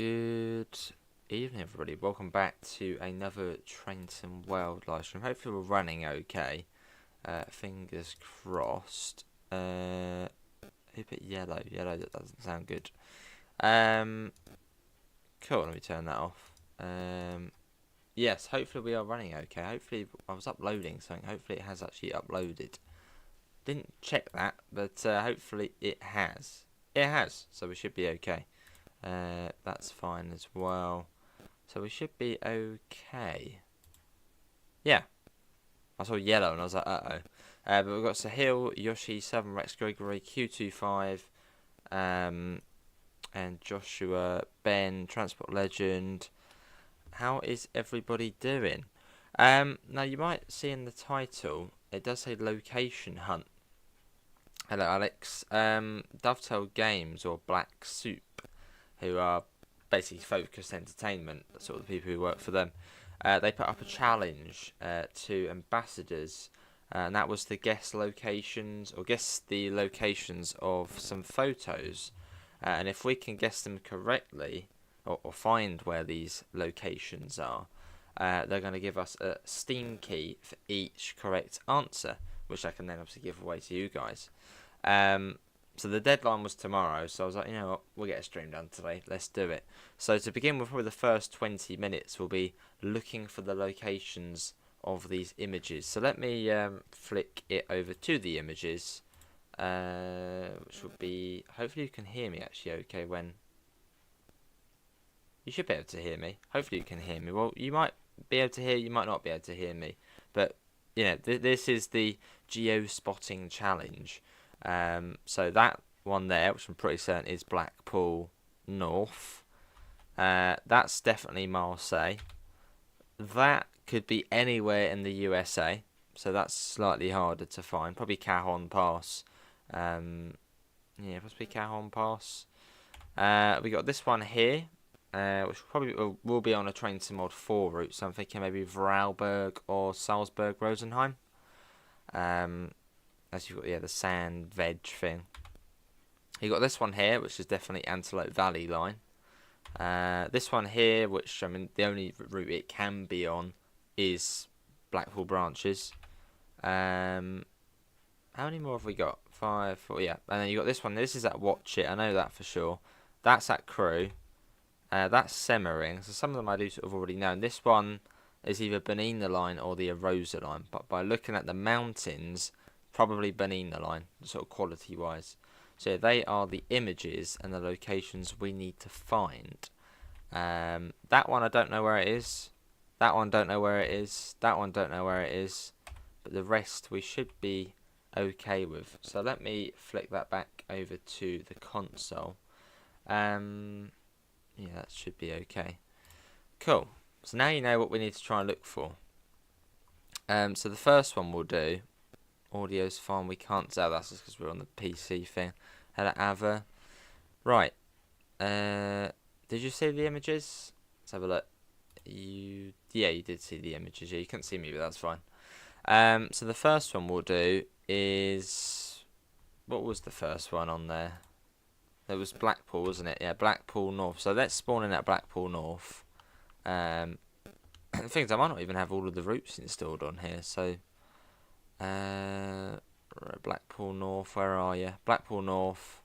Good evening, everybody. Welcome back to another Trainton World live stream. Hopefully, we're running okay. Fingers crossed. A bit yellow. Yellow, that doesn't sound good. Cool, let me turn that off. Yes, hopefully, we are running okay. Hopefully, I was uploading something. Hopefully, it has actually uploaded. Didn't check that, but hopefully, it has. It has, so we should be okay. That's fine as well. So we should be okay. Yeah. I saw yellow and I was like, uh-oh. But we've got Sahil, Yoshi, 7 Rex Gregory, Q25, and Joshua, Ben, Transport Legend. How is everybody doing? Now you might see in the title, it does say Location Hunt. Hello, Alex. Dovetail Games or Black Soup, who are basically Focused Entertainment, sort of the people who work for them. They put up a challenge to ambassadors, and that was to guess locations, or guess the locations of some photos. And if we can guess them correctly, or find where these locations are, they're going to give us a Steam key for each correct answer, which I can then obviously give away to you guys. So the deadline was tomorrow, so I was like, you know what, we'll get a stream done today, let's do it. So to begin with, probably the first 20 minutes will be looking for the locations of these images. So let me flick it over to the images, which will be, hopefully you can hear me actually okay when... You should be able to hear me. Hopefully you can hear me. Well, you might be able to hear, you might not be able to hear me. But, you know, this is the geo-spotting challenge. So that one there, which I'm pretty certain is Blackpool North, that's definitely Marseille. That could be anywhere in the USA, so that's slightly harder to find. Probably Cajon Pass. Yeah, possibly Cajon Pass. We got this one here, which probably will be on a Train to Mod 4 route, so I'm thinking maybe Vorarlberg or Salzburg-Rosenheim. As you've got, the sand veg thing. You've got this one here, which is definitely Antelope Valley line. This one here, which, I mean, the only route it can be on is Blackpool branches. How many more have we got? 5, 4, yeah. And then you've got this one. This is at Watch It, I know that for sure. That's at Crewe. That's Semmering. So some of them I do sort of already know. And this one is either Bernina line or the Arosa line. But by looking at the mountains... Probably Bernina line, sort of quality-wise. So they are the images and the locations we need to find. That one I don't know where it is. That one don't know where it is. That one don't know where it is. But the rest we should be okay with. So let me flick that back over to the console. Yeah, that should be okay. Cool. So now you know what we need to try and look for. So the first one we'll do... Audio's fine, we can't tell, that's just because we're on the PC thing. Hello, Ava. Right. Did you see the images? Let's have a look. Yeah, you did see the images. Yeah, you couldn't see me, but that's fine. So the first one we'll do is... What was the first one on there? There was Blackpool, wasn't it? Yeah, Blackpool North. So let's spawn in at Blackpool North. The thing is, I might not even have all of the routes installed on here, so... Blackpool North, where are you? Blackpool North.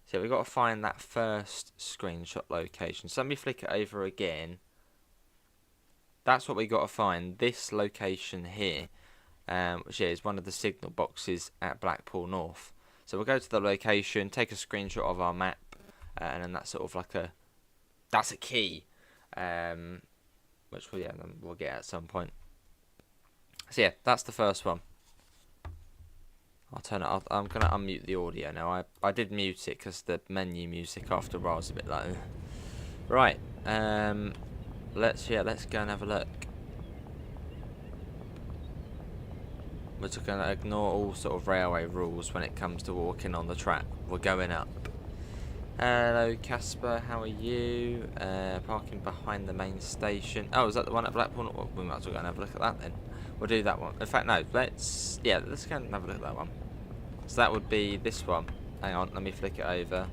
So we've got to find that first screenshot location. So let me flick it over again. That's what we got to find. This location here, which is one of the signal boxes at Blackpool North. So we'll go to the location, take a screenshot of our map, and then that's sort of like a... That's a key. Which we'll get at some point. So yeah, that's the first one. I'll turn it off. I'm going to unmute the audio now. I did mute it because the menu music after a while was a bit low. Right. Let's go and have a look. We're just going to ignore all sort of railway rules when it comes to walking on the track. We're going up. Hello, Casper. How are you? Parking behind the main station. Oh, is that the one at Blackpool? Well, we might as well go and have a look at that then. We'll do that one. In fact, no. Let's go and have a look at that one. So that would be this one. Hang on, let me flick it over.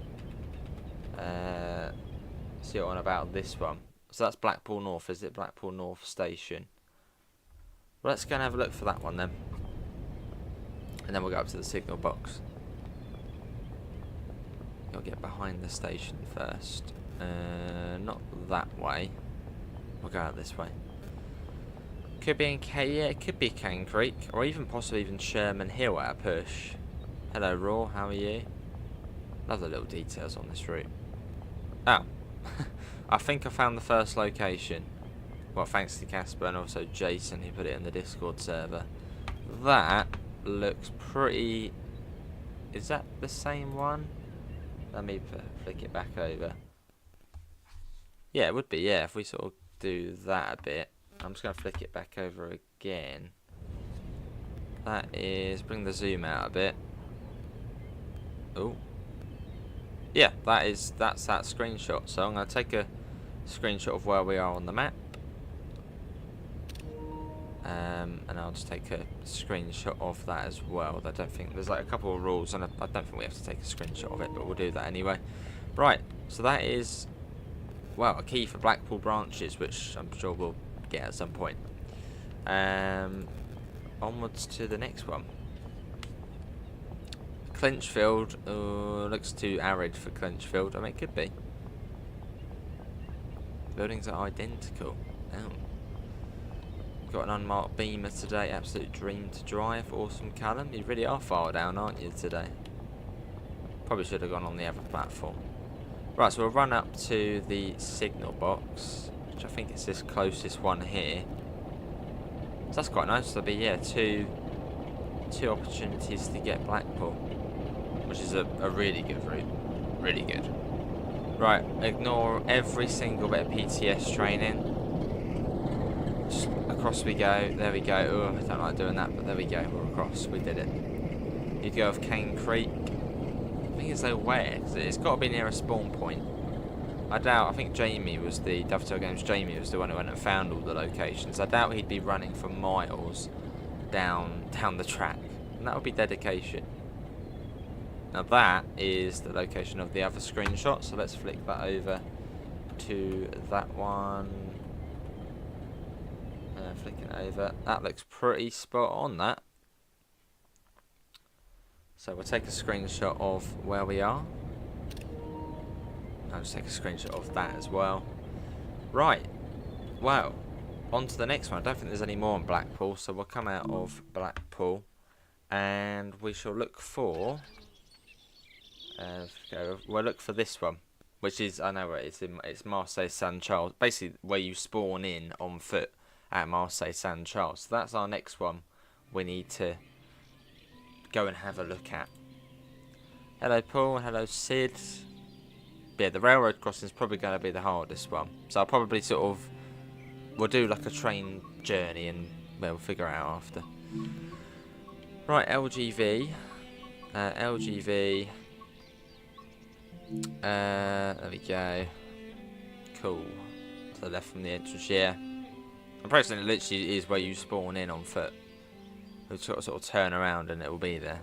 see on about this one. So that's Blackpool North, is it? Blackpool North Station. Well, let's go and have a look for that one then. And then we'll go up to the signal box. Gotta get behind the station first. Not that way. We'll go out this way. Could be in yeah, it could be Cane Creek, or even possibly even Sherman Hill at a push. Hello, Raw, how are you? Love the little details on this route. Oh, I think I found the first location. Well, thanks to Casper and also Jason who put it in the Discord server. That looks pretty... Is that the same one? Let me flick it back over. Yeah, it would be, yeah, if we sort of do that a bit. I'm just going to flick it back over again. That is... Bring the zoom out a bit. Oh. Yeah, that's that screenshot. So I'm going to take a screenshot of where we are on the map. And I'll just take a screenshot of that as well. I don't think... There's like a couple of rules and I don't think we have to take a screenshot of it, but we'll do that anyway. Right, so that is... Well, a key for Blackpool branches, which I'm sure we'll get at some point. Onwards to the next one. Clinchfield, looks too arid for Clinchfield. I mean, it could be. Buildings are identical. Oh. Got an unmarked Beamer today. Absolute dream to drive. Awesome, Callum. You really are far down, aren't you, today? Probably should have gone on the other platform. Right, so we'll run up to the signal box, which I think is this closest one here. So that's quite nice. There'll be, yeah, two opportunities to get Blackpool, which is a really good route. Really good. Right, ignore every single bit of PTS training. Just across we go. There we go. Oh, I don't like doing that, but there we go. We're across. We did it. You'd go with Cane Creek. I think it's though where? It's got to be near a spawn point. I doubt. I think Jamie was the Dovetail Games. Jamie was the one who went and found all the locations. I doubt he'd be running for miles down the track, and that would be dedication. Now that is the location of the other screenshot. So let's flick that over to that one. Flicking it over. That looks pretty spot on. That. So we'll take a screenshot of where we are. I'll just take a screenshot of that as well. Right. Well, on to the next one. I don't think there's any more on Blackpool, so we'll come out of Blackpool and we shall look for... we'll look for this one, which is, I know where it is, it's Marseille Saint Charles. Basically, where you spawn in on foot at Marseille Saint Charles. So that's our next one we need to go and have a look at. Hello Paul, hello Sid. Yeah, the railroad crossing is probably going to be the hardest one. So I'll probably sort of... We'll do like a train journey and we'll figure it out after. Right, LGV. LGV. There we go. Cool. To the left from the entrance, yeah. I'm pressing it literally is where you spawn in on foot. We'll sort of turn around and it will be there.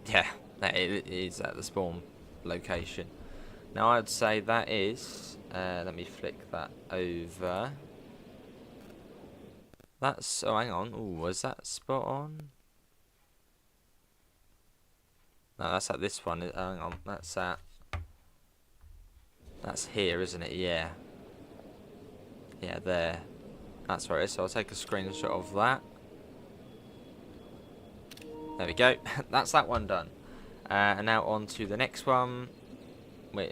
Yeah, it is at the spawn location. Now I'd say that is... let me flick that over. That's... Oh, hang on. Ooh, was that spot on? No, that's at this one. Hang on. That's at... That's here, isn't it? Yeah. Yeah, there. That's where it is. So I'll take a screenshot of that. There we go. That's that one done. And now on to the next one. Wait,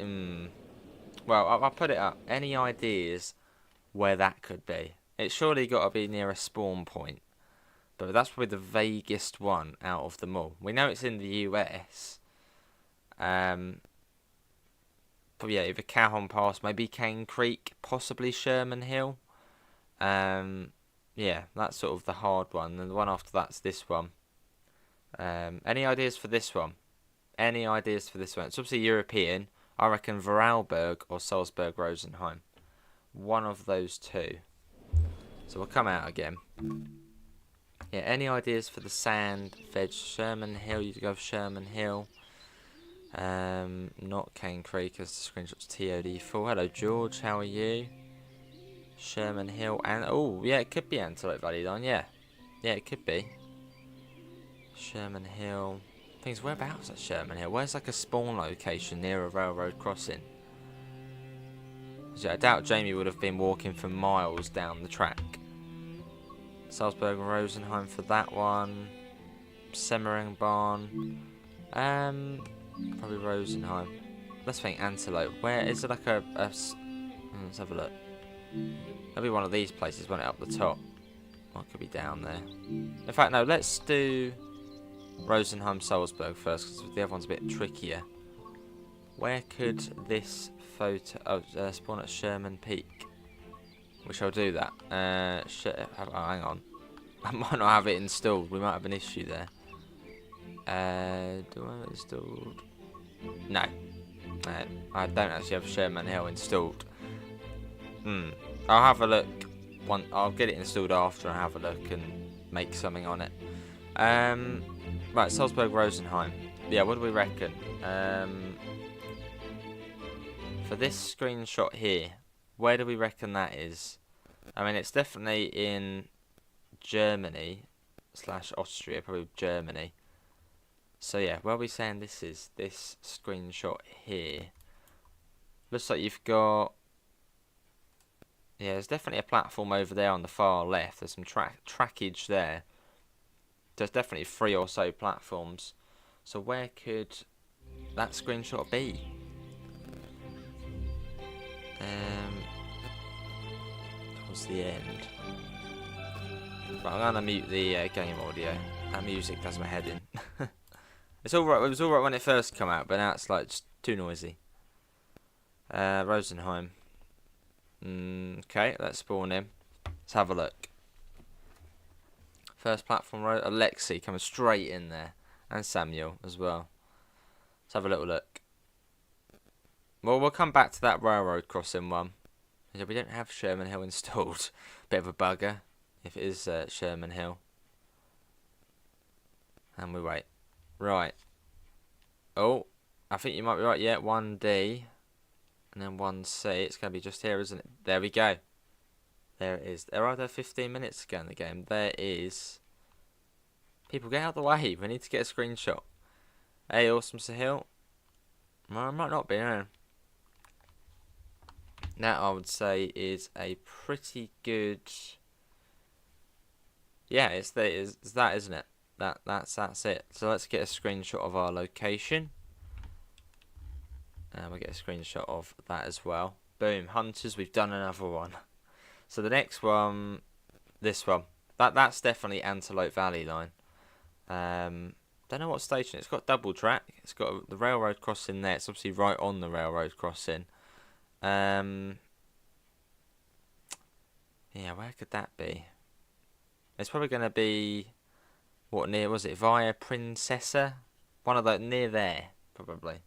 well, I'll put it up. Any ideas where that could be? It's surely got to be near a spawn point. But that's probably the vaguest one out of them all. We know it's in the US. But yeah, either Calhoun Pass, maybe Cane Creek, possibly Sherman Hill. Yeah, that's sort of the hard one. And the one after that's this one. Any ideas for this one? Any ideas for this one? It's obviously European. I reckon Vorarlberg or Salzburg-Rosenheim. One of those two. So we'll come out again. Yeah, any ideas for the sand veg? Sherman Hill, you go with Sherman Hill. Not Cane Creek, as the screenshot's TOD full. Hello George, how are you? Sherman Hill, and oh yeah, it could be Antelope Valley Line, yeah. Yeah, it could be. Sherman Hill. Things whereabouts at Sherman Hill? Where's like a spawn location near a railroad crossing? I doubt Jamie would have been walking for miles down the track. Salzburg and Rosenheim for that one. Semmering Barn. Probably Rosenheim. Let's think Antelope. Where is it like let's have a look. That'll be one of these places, won't it, up the top? Or it could be down there. In fact, no, let's do Rosenheim Salzburg first, because the other one's a bit trickier. Where could this photo spawn at Sherman Peak? We shall do that. Hang on. I might not have it installed. We might have an issue there. Do I have it installed? No. I don't actually have Sherman Hill installed. I'll have a look. I'll get it installed after and have a look and make something on it. Right, Salzburg Rosenheim. Yeah, what do we reckon? For this screenshot here, where do we reckon that is? I mean, it's definitely in Germany / Austria, probably Germany. So yeah, where are we saying this is? This screenshot here. Looks like you've got... Yeah, there's definitely a platform over there on the far left. There's some trackage there. There's definitely 3 or so platforms. So where could that screenshot be? Towards the end. Right, I'm gonna mute the game audio. That music does my head in. It's all right. It was all right when it first came out, but now it's like just too noisy. Rosenheim. Okay, let's spawn in. Let's have a look. First platform road. Alexei coming straight in there, and Samuel as well. Let's have a little look. Well, we'll come back to that railroad crossing one. We don't have Sherman Hill installed. Bit of a bugger if it is Sherman Hill. And we wait. Right. Oh, I think you might be right. Yeah, 1D. And then 1C. It's going to be just here, isn't it? There we go. There it is. There are 15 minutes to go in the game. There is. People, get out of the way. We need to get a screenshot. Hey, Awesome Sahil. Well, it might not be, no. That, I would say, is a pretty good... Yeah, it's that, isn't it? That's it. So let's get a screenshot of our location. And we'll get a screenshot of that as well. Boom, Hunters, we've done another one. So the next one, this one. That's definitely Antelope Valley Line. Don't know what station. It's got double track. It's got the railroad crossing there. It's obviously right on the railroad crossing. Yeah, where could that be? It's probably going to be... What, near, was it Via Princessa? One of those, near there, probably.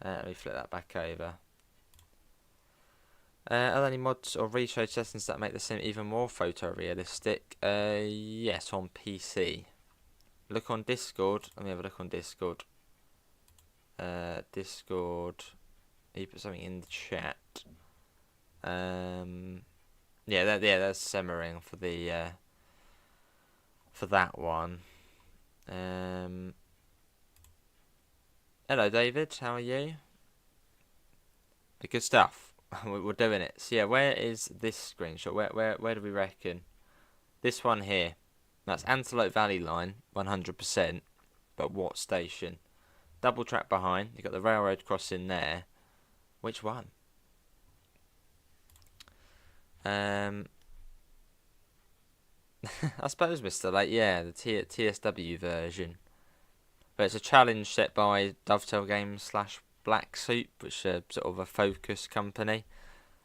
Let me flip that back over. Are there any mods or reshow settings that make the sim even more photorealistic? Yes, on PC. Look on Discord. Let me have a look on Discord. Discord. You put something in the chat. Yeah, that's Semmering for the for that one. Hello, David. How are you? Good stuff. We're doing it. So yeah, where is this screenshot? Where do we reckon? This one here. That's Antelope Valley Line, 100%. But what station? Double track behind. You got the railroad crossing there. Which one? I suppose, Mr. Like, yeah, the TSW version. But it's a challenge set by Dovetail Games / Black Soup, which is sort of a focus company.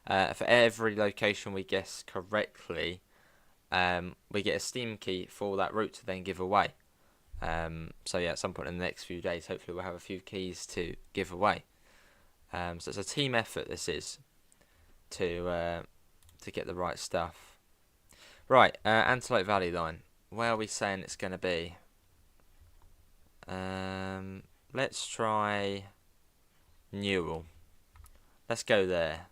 For every location we guess correctly, we get a Steam key for that route to then give away. So yeah, at some point in the next few days, hopefully we'll have a few keys to give away. So it's a team effort, this is, to get the right stuff. Right, Antelope Valley Line. Where are we saying it's going to be? let's try Newell. Let's go there.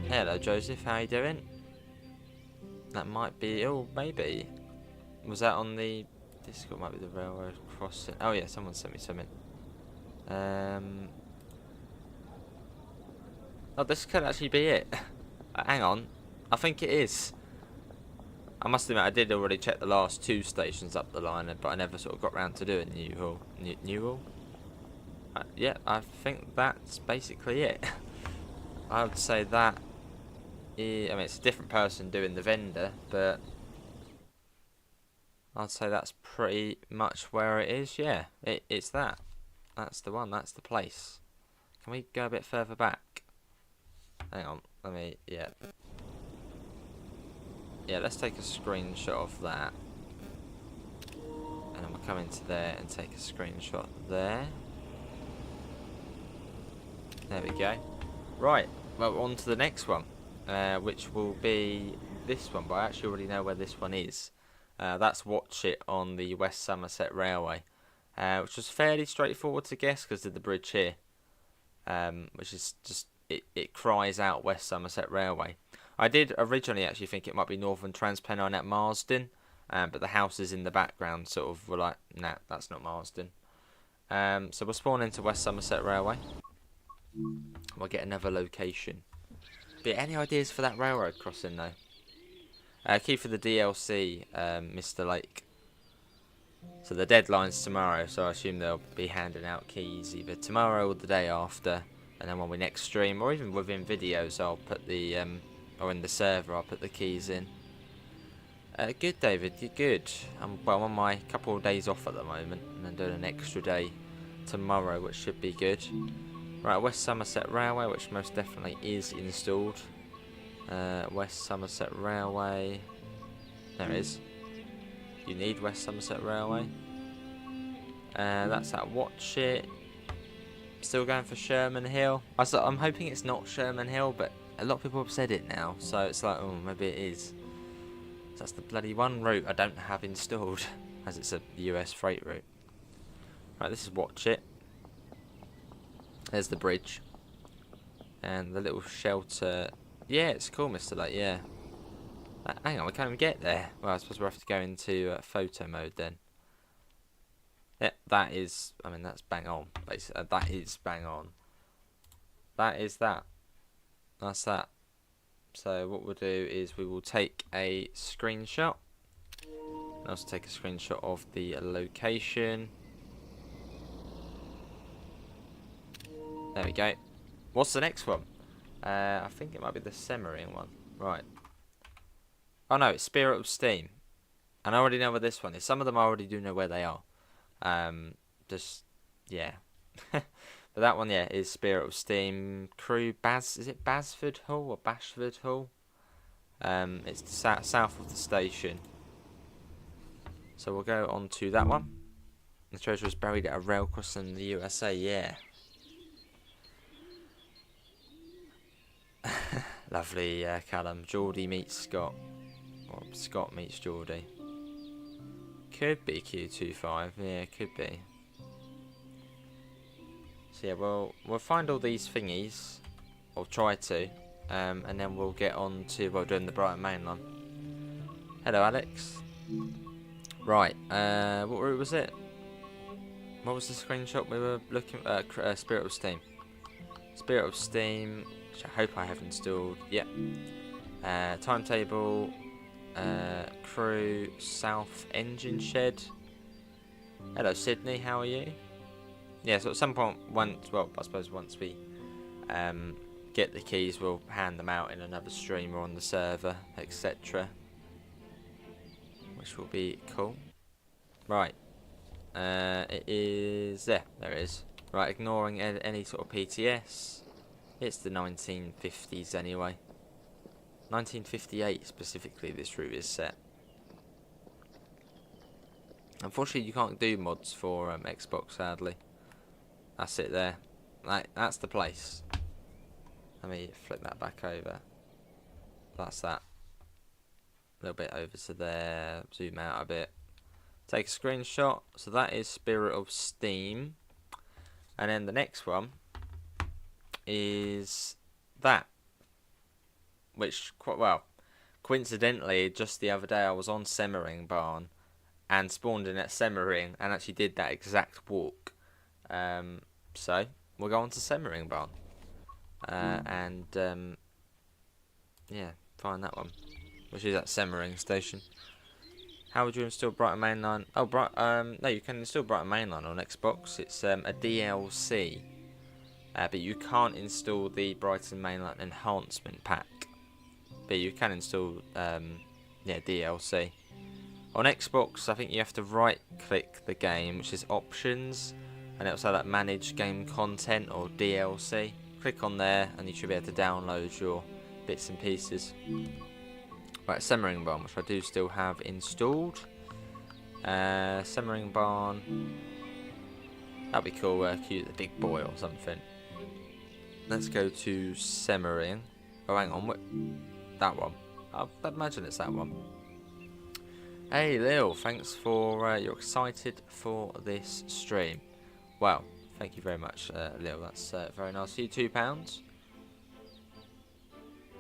Hello, Joseph. How you doing? That might be. Oh, maybe. Was that on the Discord? Might be the railroad crossing. Oh yeah, someone sent me something. Oh, this could actually be it. Hang on. I think it is. I must admit, I did already check the last 2 stations up the line, but I never sort of got round to doing Newell. Newell? Yeah, I think that's basically it. I would say that. I mean, it's a different person doing the vendor, but I'd say that's pretty much where it is. Yeah, it's that. That's the one. That's the place. Can we go a bit further back? Hang on. Let me. Yeah. Yeah, let's take a screenshot of that. And then we'll come into there and take a screenshot there. There we go. Right, well, on to the next one, which will be this one, but I actually already know where this one is. That's Watch It on the West Somerset Railway, which was fairly straightforward to guess because of the bridge here, which is just, it cries out West Somerset Railway. I did originally actually think it might be Northern Transpennine at Marsden, but the houses in the background sort of were like, nah, that's not Marsden. So we'll spawn into West Somerset Railway. We'll get another location. But any ideas for that railroad crossing though? Key for the DLC, Mr. Lake. So the deadline's tomorrow, so I assume they'll be handing out keys either tomorrow or the day after. And then when we next stream, or even within videos, I'll put the, or in the server, I'll put the keys in. Good, David, you're good. I'm on my couple of days off at the moment, and then doing an extra day tomorrow, which should be good. Right, West Somerset Railway, which most definitely is installed. West Somerset Railway. There it is. You need West Somerset Railway. That's that. Watch It. Still going for Sherman Hill. I'm hoping it's not Sherman Hill, but a lot of people have said it now, so it's like, oh, maybe it is. So that's the bloody one route I don't have installed, as it's a US freight route. Right, this is Watch It. There's the bridge. And the little shelter. Yeah, it's cool, Mr. Lake, yeah. Hang on, we can't even get there. Well, I suppose we'll have to go into photo mode then. Yeah, that is, I mean, that's bang on. Basically, that is bang on. That is that. That's that. So what we'll do is we will take a screenshot. And also take a screenshot of the location. There we go. What's the next one? I think it might be the Semmering one. Right. Oh no, it's Spirit of Steam. And I already know where this one is. Some of them I already do know where they are. Just, yeah. But that one, yeah, is Spirit of Steam. Crewe, is it Basford Hall or Bashford Hall? It's the south of the station. So we'll go on to that one. The treasure is buried at a rail crossing in the USA, yeah. Lovely, Callum. Geordie meets Scott. Or Scott meets Geordie. Could be Q25, yeah, could be. So yeah, we'll find all these thingies, or try to, and then we'll get on to, well, doing the Brighton Mainline. Hello, Alex. Right, what route was it? What was the screenshot we were looking at? Spirit of Steam. Spirit of Steam, which I hope I have installed. Yep. Timetable. Crewe South Engine Shed. Hello, Sydney. How are you? Yeah. So at some point, I suppose once we get the keys, we'll hand them out in another stream or on the server, etc. Which will be cool. Right. It is there. There it is. Right. Ignoring any sort of PTS. It's the 1950s anyway. 1958 specifically, this route is set. Unfortunately, you can't do mods for Xbox, sadly. That's it there. That's the place. Let me flip that back over. That's that. little bit over to there, zoom out a bit, take a screenshot. So that is Spirit of Steam. And then the next one is that, which, quite well, coincidentally, just the other day I was on Semmering Barn and spawned in at Semmering and actually did that exact walk. So we'll go on to Semmering Barn and yeah, find that one, which is at Semmering Station. How would you install Brighton Mainline? Oh, no, you can install Brighton Mainline on Xbox. It's a DLC, but you can't install the Brighton Mainline enhancement pack. But you can install, yeah, DLC. On Xbox, I think you have to right-click the game, which is Options, and it'll say like Manage Game Content or DLC. Click on there, and you should be able to download your bits and pieces. Right, Semmering Barn, which I do still have installed. Semmering Barn. That'd be cool, cute the big boy or something. Let's go to Semmering. Oh, hang on, that one. I imagine it's that one. Hey Lil, thanks for, you're excited for this stream. Well, thank you very much, Lil, that's very nice of you. £2.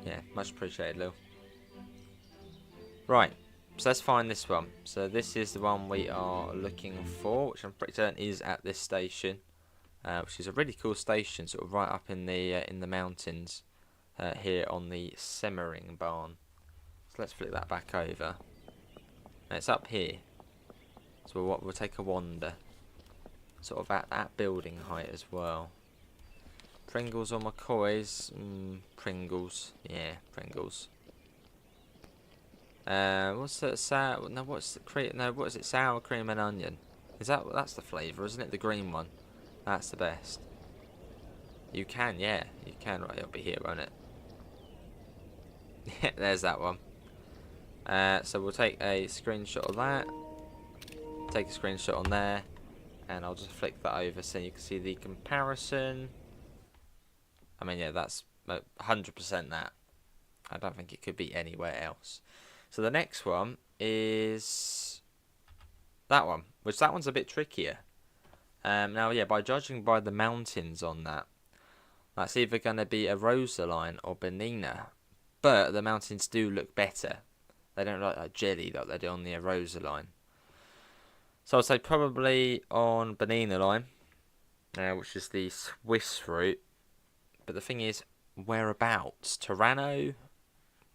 Yeah, much appreciated, Lil. Right, so let's find this one. So this is the one we are looking for, which I'm pretty certain is at this station, which is a really cool station, sort of right up in the mountains here on the Semmering Barn. So let's flip that back over. And it's up here. So we'll take a wander, sort of at that building height as well. Pringles or McCoys? Pringles. Yeah, Pringles. What's that? Sour? No, what's the cream? No, what is it? Sour cream and onion. That's the flavour, isn't it? The green one. That's the best. You can, yeah, you can. Right, it'll be here, won't it? Yeah, there's that one. So we'll take a screenshot of that. Take a screenshot on there, and I'll just flick that over so you can see the comparison. I mean, yeah, that's 100% that. I don't think it could be anywhere else. So the next one is that one, which that one's a bit trickier. Now, yeah, by judging by the mountains on that, that's either going to be a Rosaline or Bernina. But the mountains do look better. They don't look like jelly like they do on the Rosaline. So I'd say probably on Bernina line, which is the Swiss route. But the thing is, whereabouts? Tirano?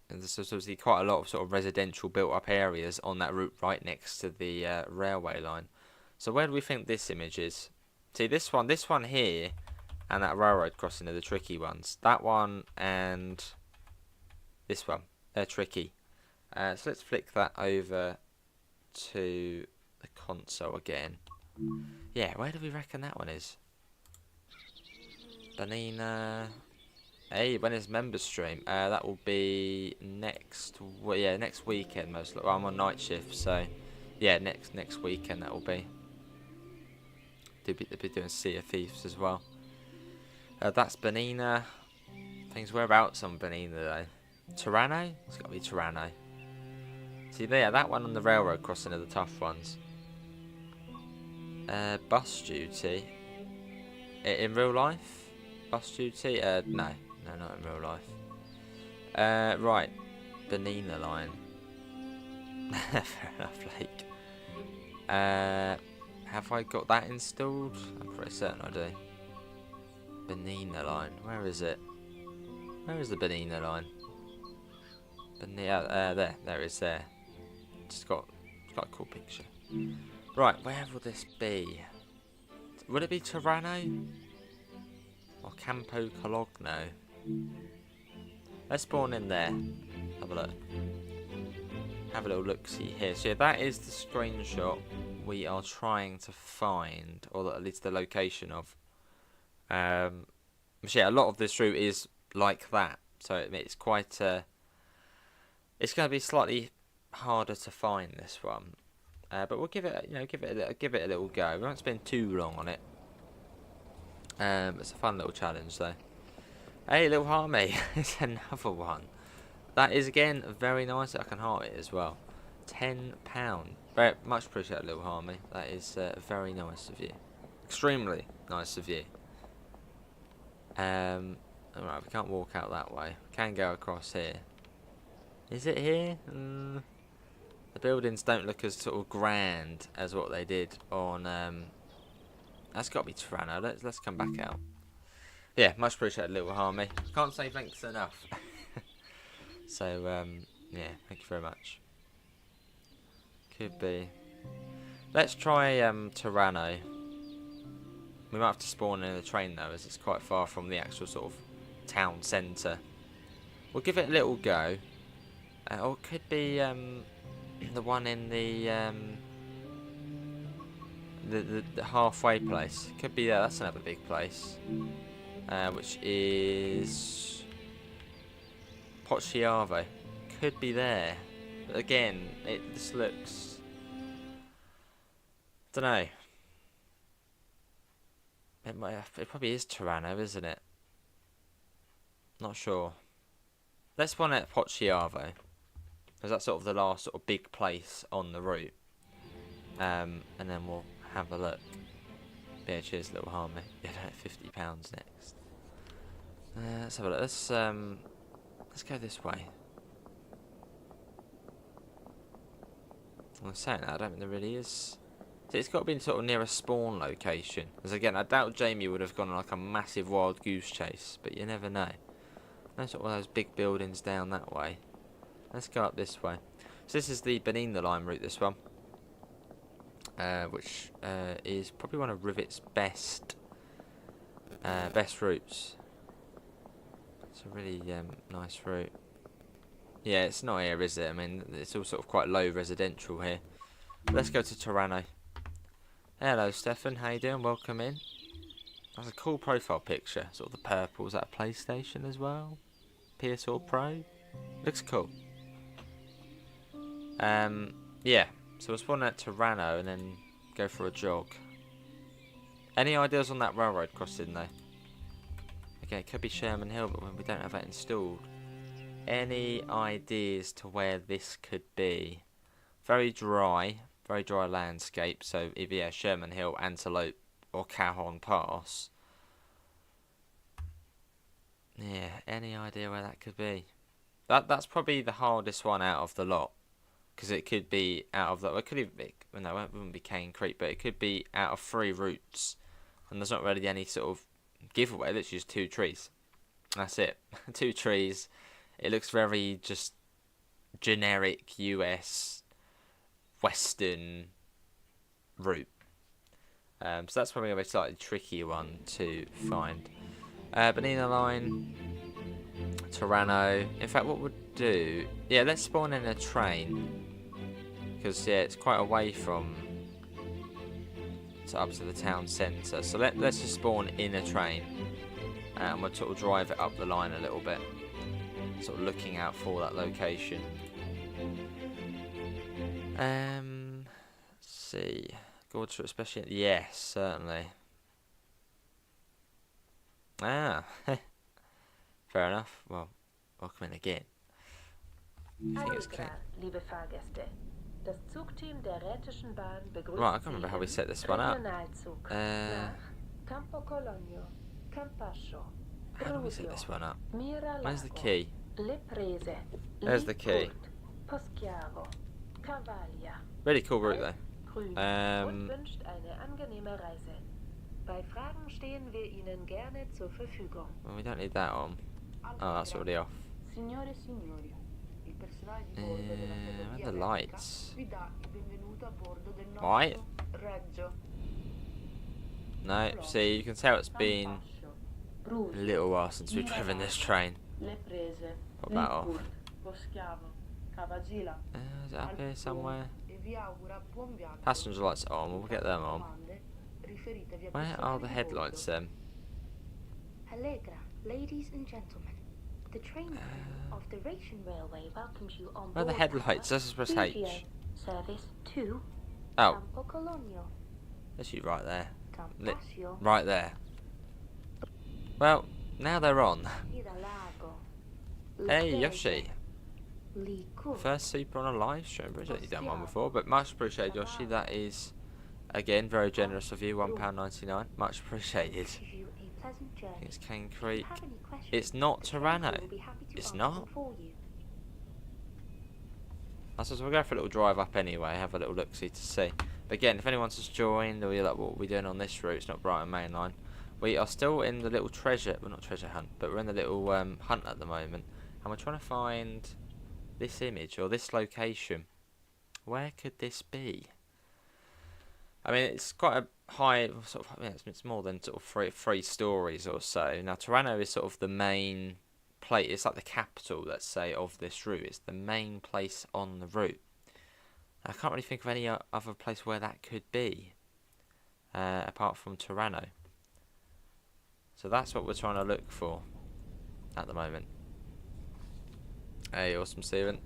And there's obviously quite a lot of sort of residential built-up areas on that route right next to the railway line. So where do we think this image is? See, this one here, and that railroad crossing are the tricky ones. That one and this one, they're tricky. So let's flick that over to the console again. Yeah, where do we reckon that one is? Bernina. Hey, when is member stream? That will be next weekend most likely. Well, I'm on night shift, so yeah, next weekend that will be. They'll be doing Sea of Thieves as well. That's Bernina. Things whereabouts on Bernina though. Tirano? It's got to be Tirano. See there, that one on the railroad crossing are the tough ones. Bus duty. In real life? Bus duty? No, not in real life. Right. Bernina line. Fair enough, Blake. Have I got that installed? I'm pretty certain I do. Bernina line. Where is it? Where is the Bernina line? There it is there. It's got a cool picture. Right, where will this be? Would it be Tirano? Or Campo Cologno? Let's spawn in there. Have a look. Have a little look-see here. So yeah, that is the screenshot we are trying to find, or at least the location of. So yeah, a lot of this route is like that. So it's quite. It's going to be slightly harder to find this one, but we'll give it a little go. We won't spend too long on it. It's a fun little challenge though. Hey, little Harmy, it's another one. that is again very nice. I can heart it as well. £10. Very much appreciated, little Harmy. That is very nice of you. Extremely nice of you. Alright, we can't walk out that way. We can go across here. Is it here? The buildings don't look as sort of grand as what they did on. That's got to be Toronto. Let's come back out. Yeah, much appreciated, little Harmy. Can't say thanks enough. So yeah, thank you very much. Could be. Let's try Toronto. We might have to spawn in a train though, as it's quite far from the actual sort of town centre. We'll give it a little go. Or it could be the one in the halfway place. Could be there. That's another big place, which is Pozziavo. Could be there. But again, this looks. Don't know. It probably is Toronto, isn't it? Not sure. Let's spawn at Pozziavo, because that's sort of the last sort of big place on the route. And then we'll have a look. Yeah, cheers, little Harmy. Yeah, £50 next. Let's have a look. Let's go this way. I'm saying that, I don't think there really is. So it's got to be sort of near a spawn location. Because again, I doubt Jamie would have gone on like a massive wild goose chase, but you never know. There's sort of those big buildings down that way. Let's go up this way. So this is the Bernina line route, this one. Which is probably one of Rivet's best routes. It's a really nice route. Yeah, it's not here, is it? I mean, it's all sort of quite low residential here. Let's go to Toronto. Hello, Stefan. How you doing? Welcome in. That's a cool profile picture. Sort of the purple. Is that a PlayStation as well? PS4 Pro. Looks cool. Yeah. So we'll spawn at Toronto and then go for a jog. Any ideas on that railroad crossing though? Okay, it could be Sherman Hill, but we don't have that installed. Any ideas to where this could be? Very dry landscape. So either yeah, Sherman Hill, Antelope, or Cajon Pass. Yeah, any idea where that could be? That's probably the hardest one out of the lot. Because it could be out of the... It could even be... Well, no, it wouldn't be Cane Creek, but it could be out of 3 routes. And there's not really any sort of giveaway. Literally just 2 trees. That's it. 2 trees. It looks very just generic US Western route. So that's probably going to be a slightly tricky one to find. Bernina line... Toronto. In fact, what we'll do... Yeah, let's spawn in a train. Because, yeah, it's quite away from... up to the town centre. So let's just spawn in a train. And we'll sort of drive it up the line a little bit. Sort of looking out for that location. Let's see. Gorgeous, especially... Yes, certainly. Ah, fair enough. Well, welcome in again. I think it's clean. Right, I can't remember how we set this one up. How do we set this one up? Where's the key? There's the key. Really cool route though. Well, we don't need that on. Oh, that's already off. Where are the lights? Right? No, see, you can tell it's been a little while since we've driven this train. Pop that off. Is it up here somewhere? Passenger lights are on, we'll get them on. Where are the headlights then? Allegra, ladies and gentlemen, the train of the Brighton Railway welcomes you on board. Where are the headlights? Let's just press H. Service to oh. Campo Colonio. That's you right there. Right there. Well, now they're on. Hey, Yoshi. First super on a live stream. I've already done one before, but much appreciated, Yoshi. That is, again, very generous of you. £1.99. Much appreciated. It's Cane Creek. It's not Tirano. It's not. I suppose we'll go for a little drive up anyway, have a little look-see to see. But again, if anyone's just joined, or you're like, what are we doing on this route? It's not Brighton Mainline. We are still in the little treasure, well, not treasure hunt, but we're in the little hunt at the moment. And we're trying to find this image, or this location. Where could this be? I mean, it's quite a high, sort of, yeah, it's more than sort of three stories or so. Now, Tirano is sort of the main place, it's like the capital, let's say, of this route. It's the main place on the route. I can't really think of any other place where that could be, apart from Tirano. So that's what we're trying to look for at the moment. Hey, awesome, Stephen.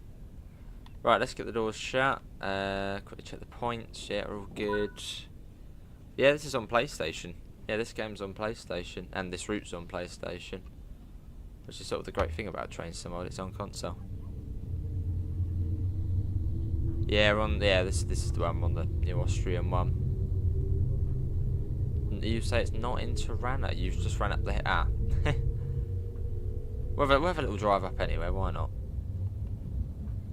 Right, let's get the doors shut. Quickly check the points. Yeah, we're all good. Yeah, this is on PlayStation. Yeah, this game's on PlayStation, and this route's on PlayStation, which is sort of the great thing about Train Sim World. It's on console. Yeah, this is the one. I'm on the new Austrian one. You say it's not in Tirana. You've just ran up the we'll have a little drive up anyway. Why not?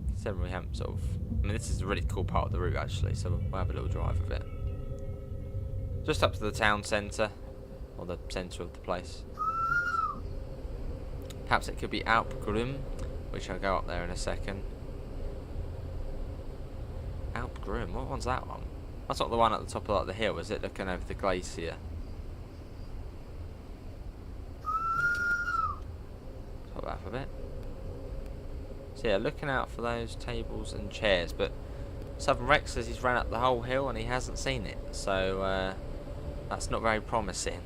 Considering we haven't sort of. I mean, this is a really cool part of the route actually. So we'll have a little drive of it. Just up to the town centre, or the centre of the place. Perhaps it could be Alp Grüm, which I'll go up there in a second. Alp Grüm, what one's that one? That's not the one at the top of like, the hill, is it? Looking over the glacier. Top that for a bit. So yeah, looking out for those tables and chairs. But Southern Rex says he's ran up the whole hill and he hasn't seen it. So that's not very promising.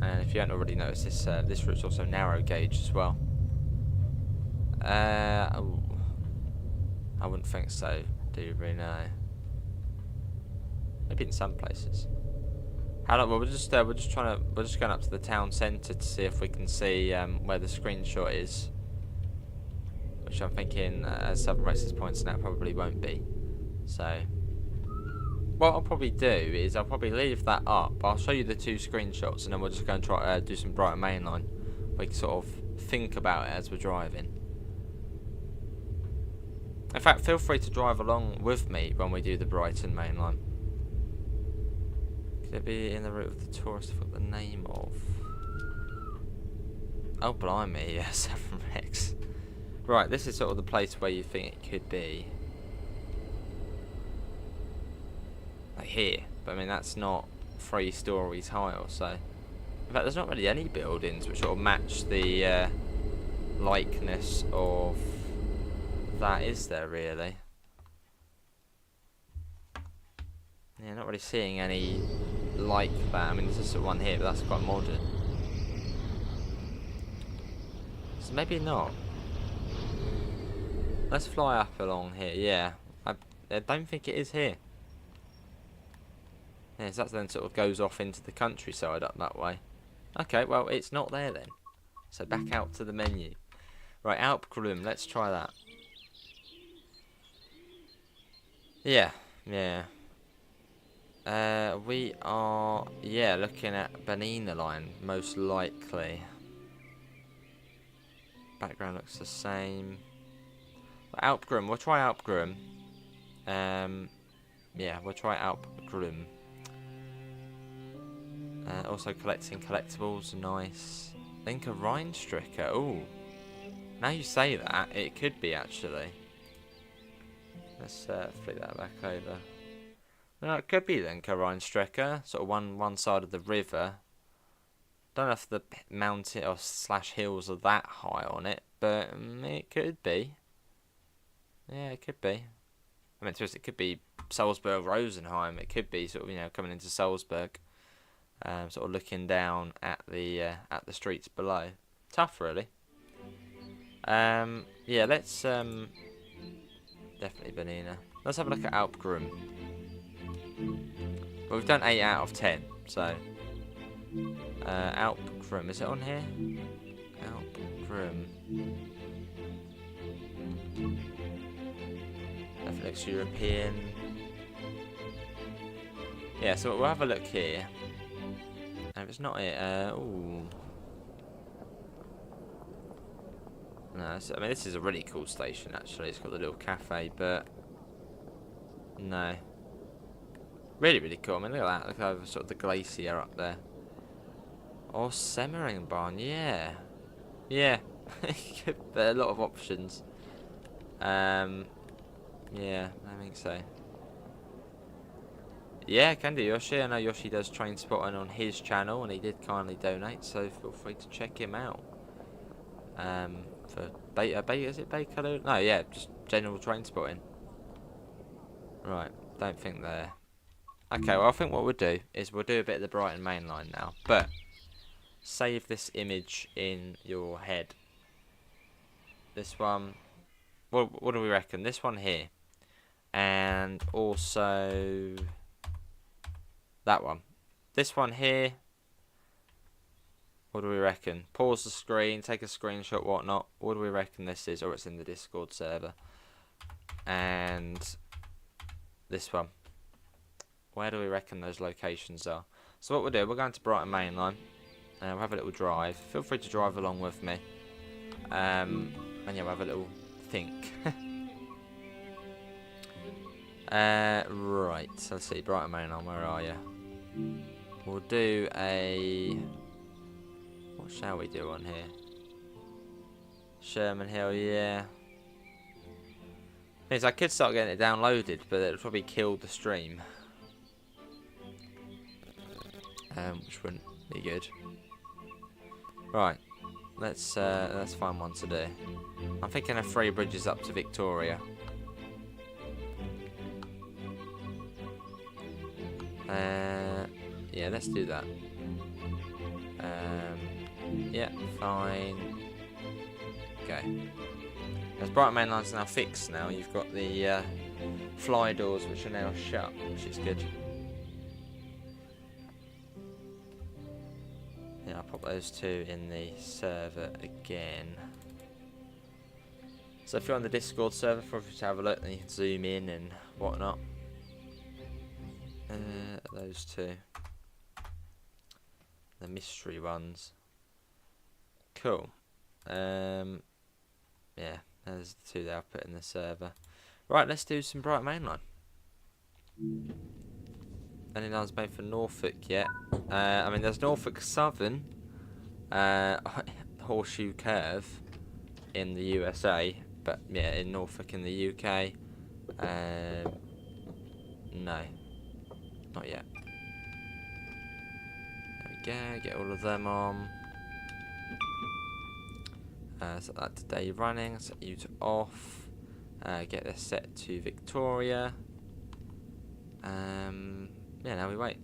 And if you haven't already noticed, this route's also narrow gauge as well. I wouldn't think so. Do you really know? Maybe in some places. How long? Well, we're just going up to the town centre to see if we can see where the screenshot is. Which I'm thinking, as Southern Races points out, probably won't be. So, what I'll probably do is I'll probably leave that up. I'll show you the two screenshots, and then we're just going to try do some Brighton Mainline. We can sort of think about it as we're driving. In fact, feel free to drive along with me when we do the Brighton Mainline. Could it be in the route of the tourist? I forgot the name of. Oh, blimey, yeah, Southern Rex. Right, this is sort of the place where you think it could be. Like here. But I mean, that's not 3 stories high or so. In fact, there's not really any buildings which sort of match the likeness of that, is there really? Yeah, not really seeing any like that. I mean, there's just one here, but that's quite modern. So maybe not. Let's fly up along here. Yeah, I don't think it is here. Yeah, so that then sort of goes off into the countryside up that way. Okay, well, it's not there then. So back out to the menu. Right, Alp Grüm, let's try that. Yeah. We are, looking at Bernina line, most likely. Background looks the same. Alp Grüm, we'll try Alp Grüm. We'll try Alp Grüm. Also collecting collectibles, nice. Think of Rheinstricker, ooh. Now you say that, it could be actually. Let's flip that back over. No, it could be then Rheinstricker, sort of one side of the river. Don't know if the mountain or / hills are that high on it, but it could be. Yeah, it could be. I mean, it could be Salzburg Rosenheim. It could be sort of coming into Salzburg, sort of looking down at the streets below. Tough, really. Let's definitely Bernina. Let's have a look at Alp Grüm. Well, we've done 8 out of 10, so Alp Grüm. Is it on here? Alp Grüm. That looks European. Yeah, so we'll have a look here. And if it's not it, ooh. No, I mean, this is a really cool station, actually. It's got the little cafe, but... No. Really, really cool. I mean, look at that. Look over sort of the glacier up there. Or Semmering and Bernina, yeah. Yeah. There are a lot of options. Yeah, I think so. Yeah, can do, Yoshi. I know Yoshi does train spotting on his channel, and he did kindly donate, so feel free to check him out. For is it Bakerloo? No, yeah, just general train spotting. Right, don't think they're... Okay, well, I think what we'll do is we'll do a bit of the Brighton Mainline now, but save this image in your head. This one, what do we reckon? This one here, and also that one. This one here. What do we reckon? Pause the screen, take a screenshot, whatnot. What do we reckon this is? Or it's in the Discord server. And this one. Where do we reckon those locations are? So what we'll do, we're going to Brighton Mainline. And we'll have a little drive. Feel free to drive along with me. And yeah, we'll have a little think. Right, so let's see, Brighton Mainline, where are you? We'll do a... What shall we do on here? Sherman Hill, yeah. Means I could start getting it downloaded, but it'll probably kill the stream. Which wouldn't be good. Right, let's find one to do. I'm thinking of 3 bridges up to Victoria. Yeah, let's do that. Yeah, fine. Okay. As Brighton Mainline's now fixed now, you've got the fly doors which are now shut, which is good. Yeah, I'll pop those 2 in the server again. So if you're on the Discord server, feel free to have a look, then you can zoom in and whatnot. Those 2. The mystery ones. Cool. Yeah, there's the 2 that I've put in the server. Right, let's do some Brighton Mainline. Any lines made for Norfolk yet? I mean, there's Norfolk Southern, Horseshoe Curve in the USA, but yeah, in Norfolk in the UK, no, not yet. There we go, get all of them on. Set that to day running, set you to off, get this set to Victoria. Yeah, now we wait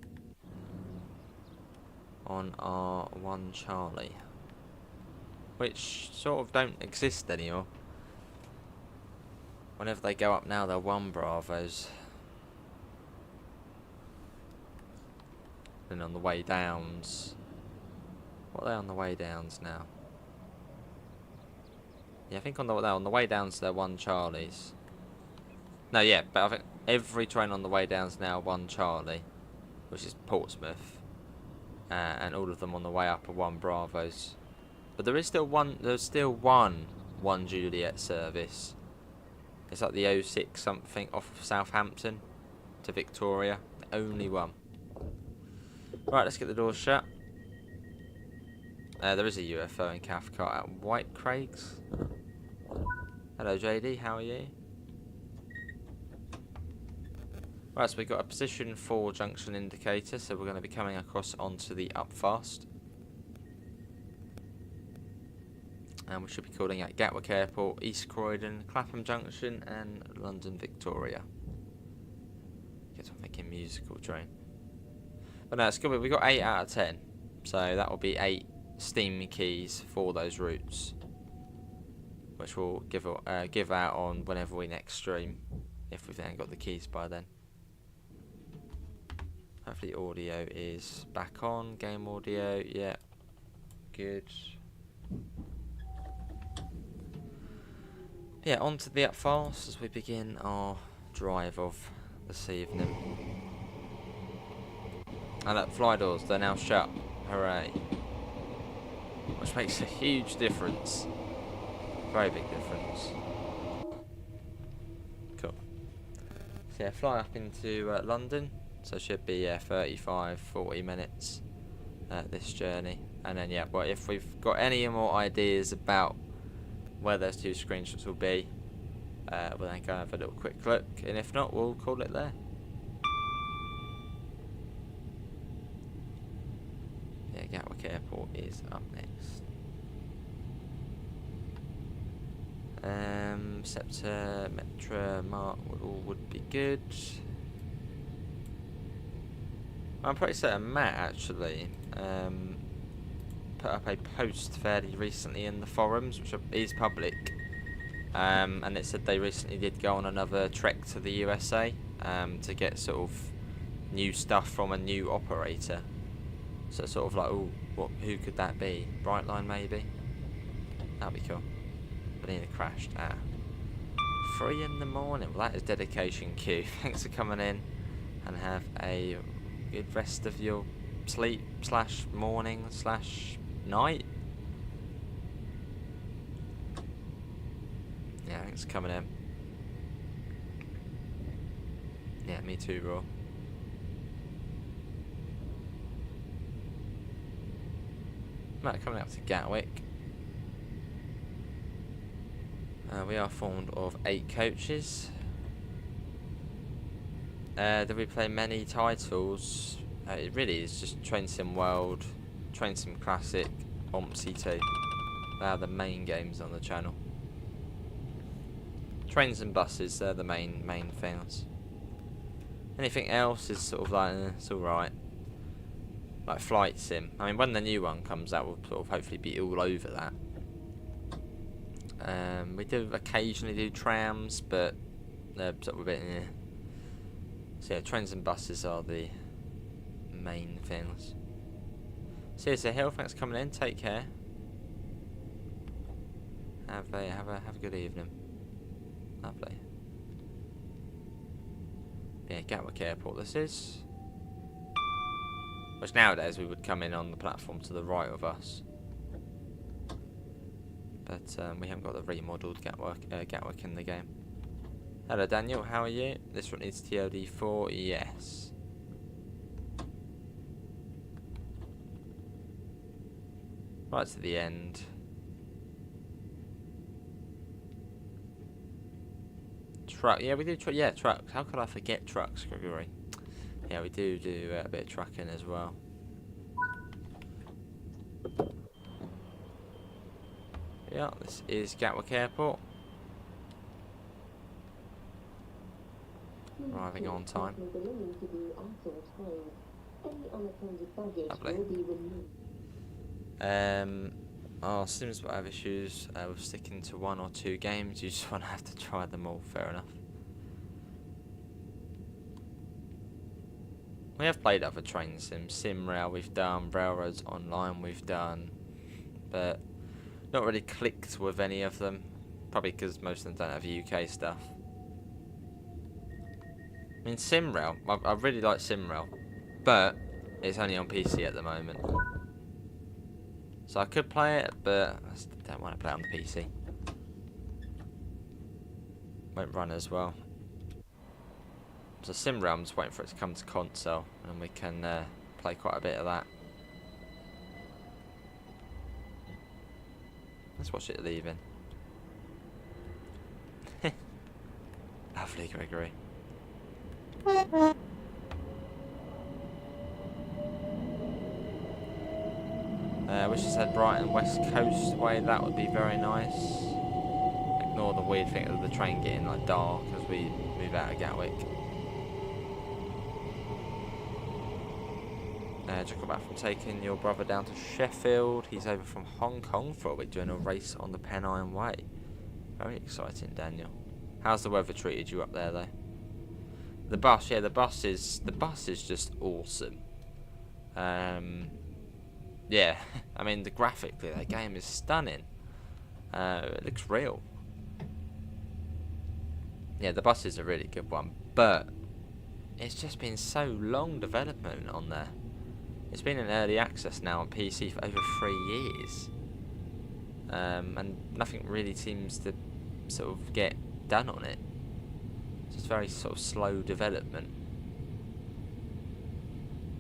on our 1 Charlie, which sort of don't exist anymore. Whenever they go up now, they're 1 Bravos. And on the way downs, what are they on the way downs now? Yeah, I think on the way downs they're 1 Charlies. No, yeah, but I think every train on the way down is now 1 Charlie, which is Portsmouth, and all of them on the way up are 1 Bravos. But there is still one. There's still one Juliet service. It's like the 06 something off of Southampton to Victoria. Only one. Right, let's get the doors shut. There is a UFO in Cathcart at White Craigs. Hello, JD. How are you? Right, so we've got a position 4 junction indicator, so we're going to be coming across onto the Upfast. And we should be calling at Gatwick Airport, East Croydon, Clapham Junction, and London Victoria. Guess I'm thinking musical train. But no, it's good. We've got 8 out of 10, so that will be 8 Steam keys for those routes, which we'll give out on whenever we next stream, if we've then got the keys by then. Hopefully audio is back on. Game audio, yeah. good. Yeah, on to the up fast as we begin our drive of this evening. And look, fly doors, they're now shut. Hooray. Which makes a huge difference. Very big difference. Cool. So yeah, fly up into London. So it should be 35-40 minutes this journey. And then yeah, well, if we've got any more ideas about where those two screenshots will be, we'll then go have a little quick look, and if not, we'll call it there. Yeah, Gatwick Airport is up next. Scepter, Metra, Mark would be good. I'm pretty certain Matt actually put up a post fairly recently in the forums, which is public, and it said they recently did go on another trek to the USA to get sort of new stuff from a new operator. So sort of like, oh, who could that be? Brightline maybe? That'd be cool. Bernina crashed. 3 in the morning. Well, that is dedication, Q. Thanks for coming in, and have a good rest of your sleep / morning / night. Yeah, thanks for coming in. Yeah, me too, bro. Right, coming up to Gatwick. We are formed of 8 coaches. Did we play many titles? It really is just Train Sim World, Train Sim Classic, OMSI 2. They are the main games on the channel. Trains and buses, they're the main things. Anything else is sort of like, it's alright. Like Flight Sim. I mean, when the new one comes out, we'll sort of hopefully be all over that. We do occasionally do trams, but they're sort of a bit, So yeah, trains and buses are the main things. Seriously, Hill, thanks for coming in. Take care. Have a good evening. Lovely. Yeah, Gatwick Airport this is. Which nowadays we would come in on the platform to the right of us. But we haven't got the remodeled Gatwick in the game. Hello Daniel, how are you? This one needs TOD4, yes. Right to the end. Truck, yeah we do trucks. How could I forget trucks, Gregory? Yeah, we do a bit of trucking as well. Yeah, this is Gatwick Airport. Arriving on time. Lovely. Our Sims will have issues with sticking to 1 or 2 games. You just want to have to try them all, fair enough. We have played other train sims. SimRail we've done, Railroads Online we've done, but not really clicked with any of them. Probably because most of them don't have UK stuff. I mean, SimRail, I really like SimRail, but it's only on PC at the moment. So I could play it, but I don't want to play it on the PC. Won't run as well. So SimRail, I'm just waiting for it to come to console, and we can play quite a bit of that. Let's watch it leaving. Lovely, Gregory. Wish it said Brighton West Coast way, that would be very nice. Ignore the weird thing of the train getting like dark as we move out of Gatwick. Just got back from taking your brother down to Sheffield. He's over from Hong Kong for a week doing a race on the Pennine Way. Very exciting, Daniel. How's the weather treated you up there though? The bus, yeah, the bus is just awesome. yeah, I mean, graphically, that game is stunning. It looks real. Yeah, the bus is a really good one, but it's just been so long development on there. It's been in early access now on PC for over 3 years. And nothing really seems to sort of get done on it. It's just very sort of slow development.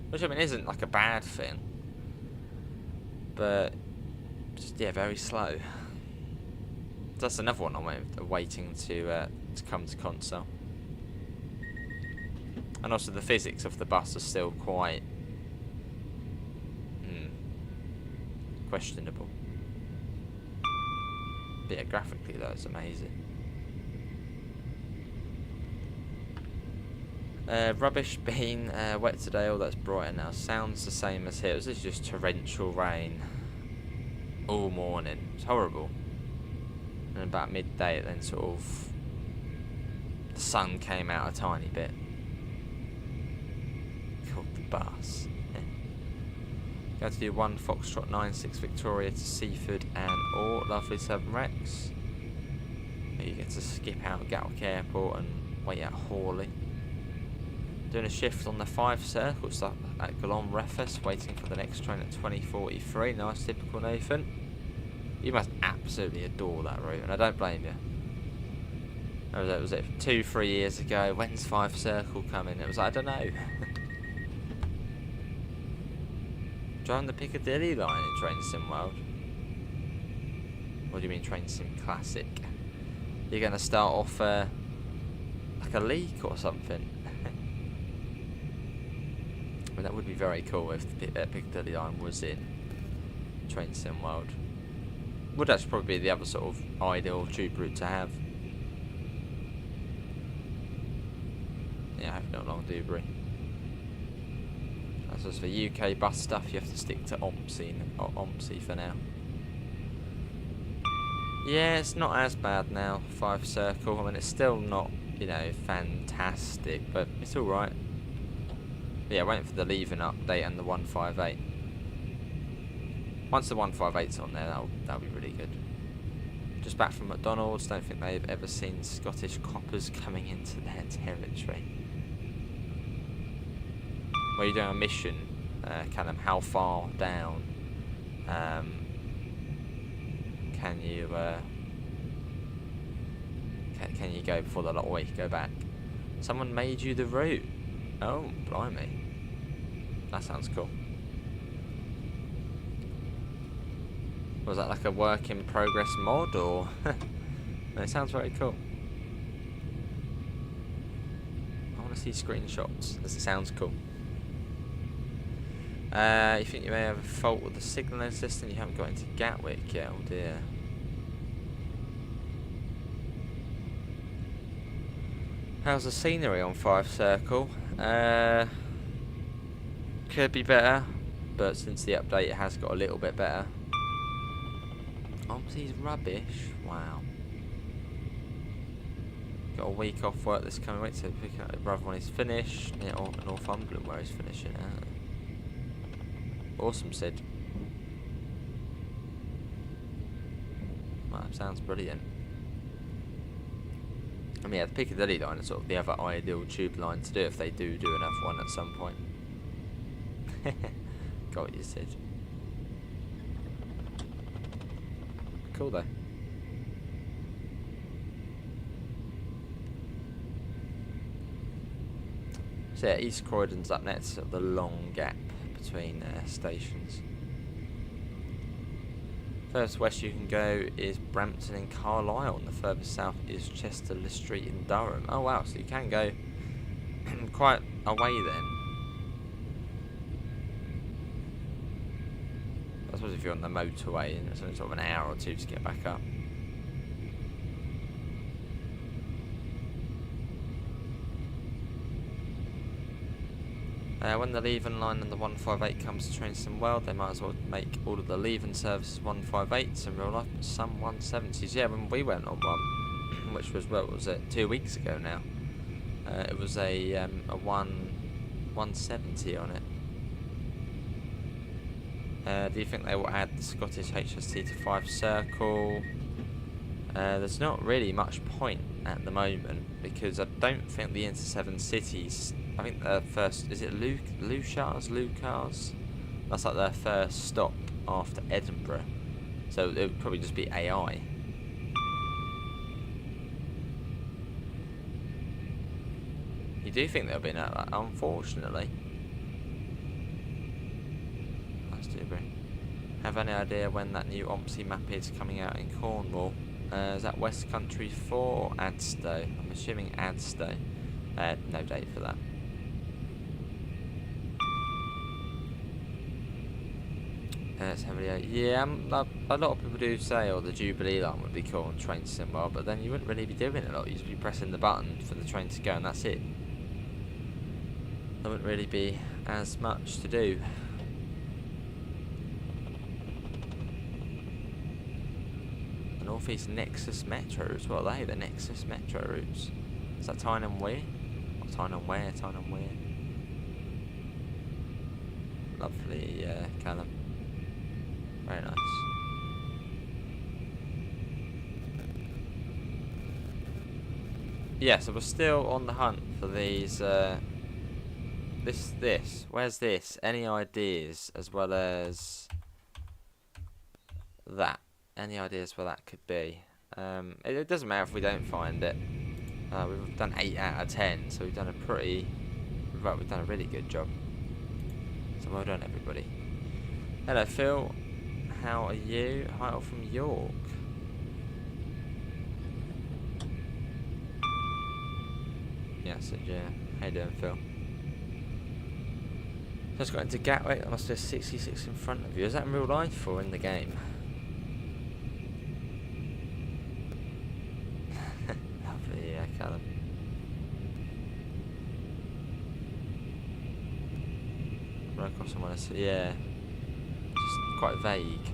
Which, I mean, isn't like a bad thing. But, just, yeah, very slow. That's another one I'm waiting to come to console. And also the physics of the bus are still quite questionable. But yeah, graphically though, it's amazing. Rubbish being wet today, all that's Brighton now. Sounds the same as here. This is just torrential rain all morning. It's horrible. And about midday it then sort of the sun came out a tiny bit. Called the bus. Go to do 1 Foxtrot 96 Victoria to Seaford and or lovely Seven Rex. You get to skip out Gatwick Airport and wait at Hawley. Doing a shift on the 5 Circle stop at Goulon Refes, waiting for the next train at 20:43. Nice, typical Nathan. You must absolutely adore that route, and I don't blame you. Was it 2-3 years ago? When's 5 Circle coming? It was like, I don't know. Driving the Piccadilly line in Train Sim World. What do you mean Train Sim Classic? You're going to start off like a leak or something. I mean, that would be very cool if the Piccadilly line was in Train Sim World. Would actually probably be the other sort of ideal tube route to have. Yeah, I hope not long Dewberry. That's just for UK bus stuff. You have to stick to OMSI for now. Yeah, it's not as bad now. 5 Circle. I mean, it's still not, you know, fantastic, but it's all right. But yeah, waiting for the leaving update and the 158. Once the 158's on there, that'll be really good. Just back from McDonald's. Don't think they've ever seen Scottish coppers coming into their territory. Where you're doing a mission, Callum, how far down can you go before they're like, oi, go back? Someone made you the route. Oh, blimey. That sounds cool. Was that like a work in progress mod, or? It sounds very cool. I want to see screenshots, as it sounds cool. You think you may have a fault with the signalling system? You haven't got into Gatwick yet, oh dear. How's the scenery on 5 Circle? Could be better, but since the update it has got a little bit better. OMSI's rubbish. Wow. Got a week off work this coming week, so picking up your brother when he's finished. Yeah, or Northumberland where he's finishing at. Awesome, Sid. Well, that sounds brilliant. I mean, yeah, the Piccadilly line is sort of the other ideal tube line to do if they do another one at some point. Got what you said. Cool though. So yeah, East Croydon's up next, sort of the long gap between stations. Furthest west you can go is Brampton and Carlisle, and the furthest south is Chester Le Street in Durham. Oh wow, so you can go quite away then. I suppose if you're on the motorway and it's only sort of an hour or two to get back up. When the leaving line and the 158 comes to Train Sim World, they might as well make all of the leaving services 158s in real life, but some 170s. Yeah, when we went on one, which was, what was it, 2 weeks ago now, it was a 170 on it. Do you think they will add the Scottish HST to 5 Circle? There's not really much point at the moment, because I don't think the Inter7 cities, I think their first, is it Lucars? That's like their first stop after Edinburgh, so it would probably just be AI. You do think there'll be no, unfortunately. That's Dewberry. Have any idea when that new OMSI map is coming out in Cornwall? Is that West Country 4 or Adstow? I'm assuming Adstow. No date for that. Let's have a look. Yeah, a lot of people do say, oh, the Jubilee line would be cool on train sim well, but then you wouldn't really be doing a lot. You'd just be pressing the button for the train to go, and that's it. There wouldn't really be as much to do. The North East Nexus Metro routes, what are they? The Nexus Metro routes. Is that Tyne and Wear? Or Tyne and Wear? Tyne and Wear. Lovely, Callum. Very nice. Yeah, so we're still on the hunt for these, where's this? Any ideas, as well as that? Any ideas where that could be? It doesn't matter if we don't find it. We've done 8 out of 10, so we've done a pretty, well, we've done a really good job. So well done, everybody. Hello, Phil. How are you? Hi, all from York. Yeah, so yeah. How you doing, Phil? Just got into Gatwick. I must be 66 in front of you. Is that in real life or in the game? Lovely, yeah, Callum. Run across someone else. Yeah. Just quite vague.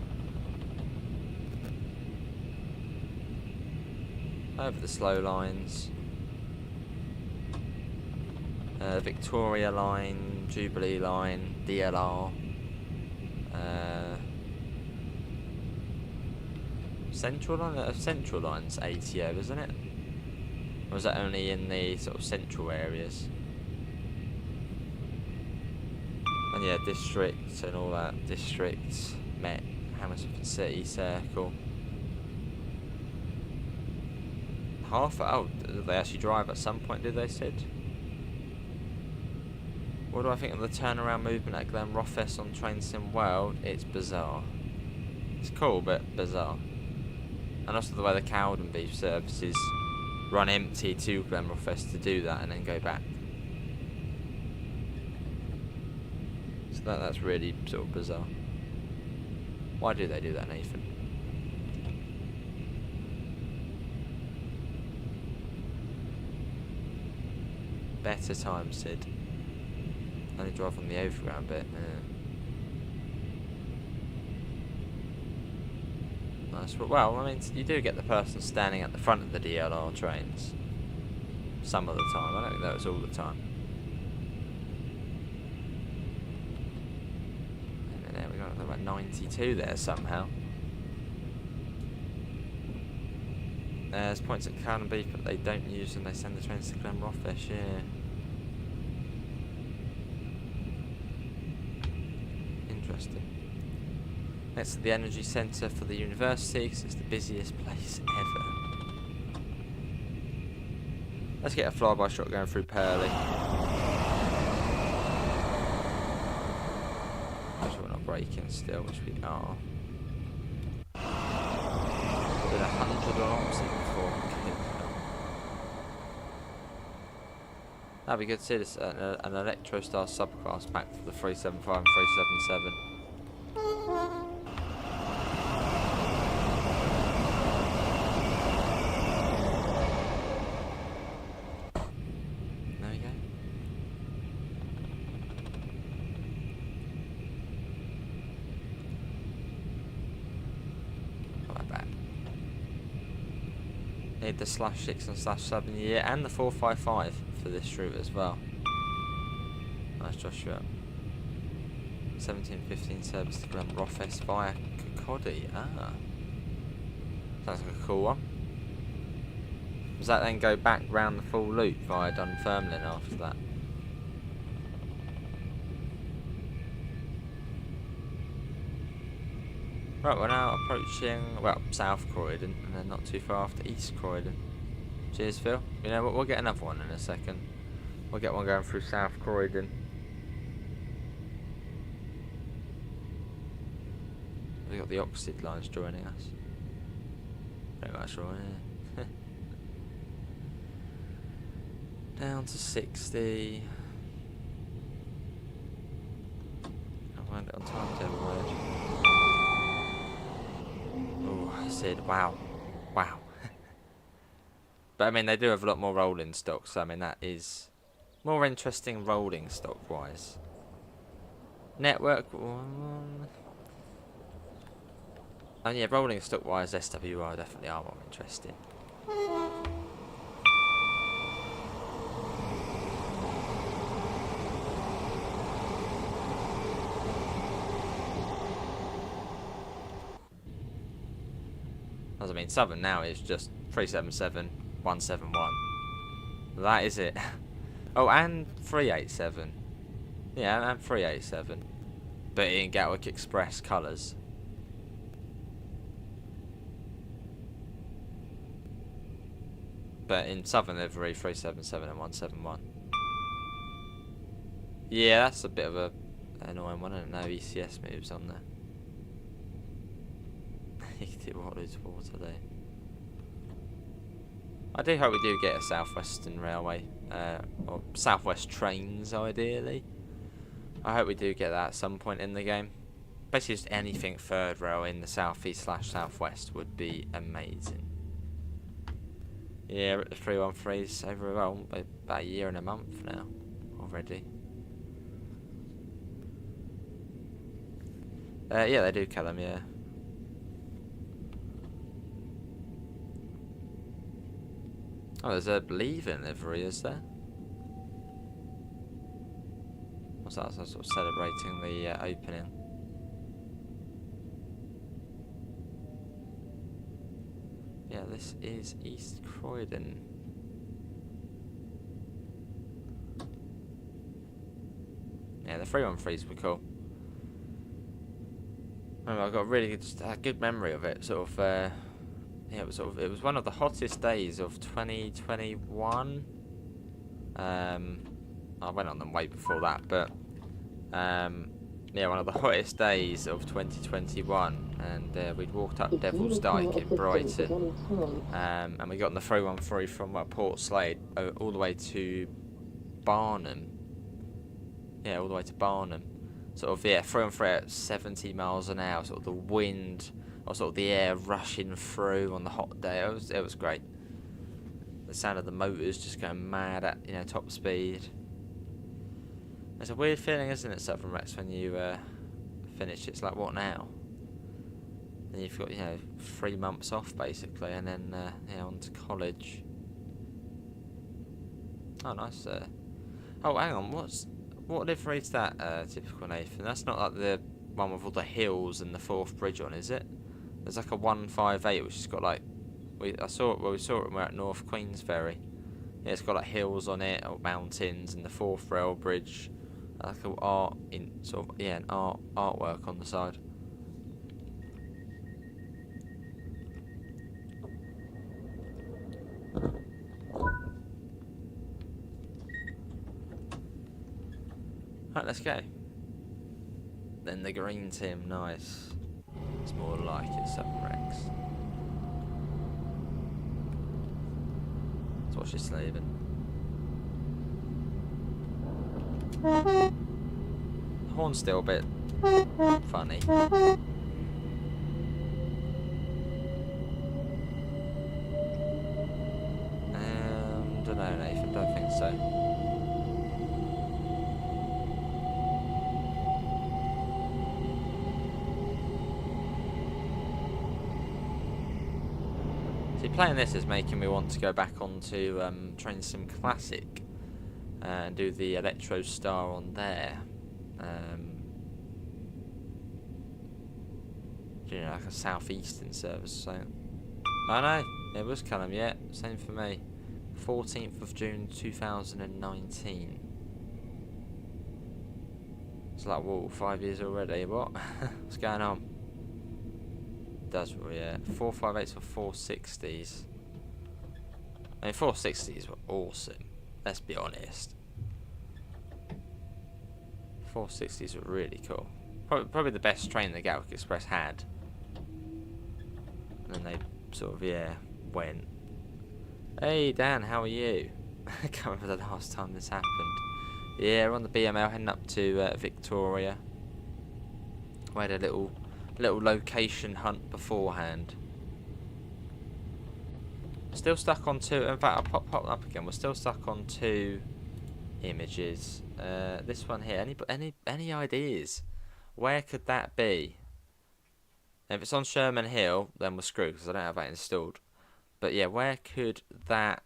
Over the slow lines. Victoria line, Jubilee line, DLR. Central line? Central line's ATO, isn't it? Or is that only in the sort of central areas? And yeah, districts and all that. Districts, Met, Hammersmith City, Circle. Half, oh, did they actually drive at some point, did they, Sid? What do I think of the turnaround movement at Glenrothes on Train Sim World? It's bizarre. It's cool, but bizarre. And also the way the Cowden beef services run empty to Glenrothes to do that and then go back. So that's really sort of bizarre. Why do they do that, Nathan? Better time, Sid. Only drive on the overground bit. Yeah. Nice. Well, I mean, you do get the person standing at the front of the DLR trains. Some of the time. I don't think that was all the time. And there we got about 92 there somehow. There's points at Cowden Beef, but they don't use them. They send the trains to Glenrothes. Yeah. Interesting. Next to the energy centre for the university, because it's the busiest place ever. Let's get a flyby shot going through Purley. Make sure we're not braking still, which we are. Did 100 on opposite before. That'd be good to see this, an Electrostar subclass pack for the 375 and 377. There we go. Right back. Need the /6 and /7 year and the 455 for this route as well. Nice Joshua. 1715 service to Glen Roffes via Kirkcaldy. Ah. Sounds like a cool one. Does that then go back round the full loop via Dunfermline after that? Right, we're now approaching, well, South Croydon, and then not too far after East Croydon. Cheers, Phil. You know what, we'll get another one in a second. We'll get one going through South Croydon. We've got the Oxford lines joining us. Pretty much right, yeah. Down to 60. I'll find it on timetable road. Oh, I said, wow. Wow. But I mean, they do have a lot more rolling stock, so I mean, that is more interesting rolling stock wise. Network. Oh yeah, rolling stock wise, SWR definitely are more interesting. As I mean, Southern now is just 377, 171. That is it. Oh, and 387. Yeah, and 387. But in Gatwick Express colours. But in Southern livery, 377 and 171. Yeah, that's a bit of a annoying one. I don't know, ECS moves on there. You can do what it's for today. I do hope we do get a South Western Railway, or South West trains ideally. I hope we do get that at some point in the game. Basically just anything third rail in the southeast/South West would be amazing. Yeah, the 313's over, well, about a year and a month now already. Yeah, they do kill them, yeah. Oh, there's a leaving livery, is there? What's that? So sort of celebrating the opening. Yeah, this is East Croydon. Yeah, the 313s were cool. I've got a really good memory of it. Sort of, yeah, it was one of the hottest days of 2021. I went on them way before that, but yeah, one of the hottest days of 2021, and we'd walked up Devil's Dyke in Brighton, and we got on the 313 from Port Slade all the way to Barnum. Yeah, all the way to Barnum. Sort of, yeah, 313 at 70 miles an hour, sort of the wind, or sort of the air rushing through on the hot day. It was great. The sound of the motors just going mad at, you know, top speed. It's a weird feeling, isn't it, Southern Rex, when you finish? It's like, what now? And you've got, you know, 3 months off basically, and then yeah, on to college. Oh, nice. Oh, hang on, what livery is that? Typical Nathan. That's not like the one with all the hills and the fourth bridge on, is it? There's like a 158 which has got like, we saw it when we're at North Queensferry. Yeah, it's got like hills on it, or mountains, and the fourth rail bridge. Like an art in sort of, yeah, an artwork on the side. Right, let's go. Then the green team, nice. It's more like it, Southern Rex. Let's watch this leaving. The horn's still a bit funny. Don't know, Nathan, don't think so. See, playing this is making me want to go back onto Train Sim Classic and do the Electro Star on there. you know, like a southeastern service. So I know it was Callum. Yeah, same for me. 14th of June 2019. It's like, whoa, 5 years already. What? What's going on? Does, yeah. 458s or 460s. I mean, 460s were awesome. Let's be honest. 460s were really cool. Probably the best train the Gatwick Express had. And then they sort of, yeah, went. Hey Dan, how are you? I can't remember the last time this happened. Yeah, we're on the BML heading up to Victoria. We had a little location hunt beforehand. Still stuck on two. In fact, I'll pop up again. We're still stuck on two images. This one here. Any ideas? Where could that be? If it's on Sherman Hill, then we're screwed because I don't have that installed. But yeah, where could that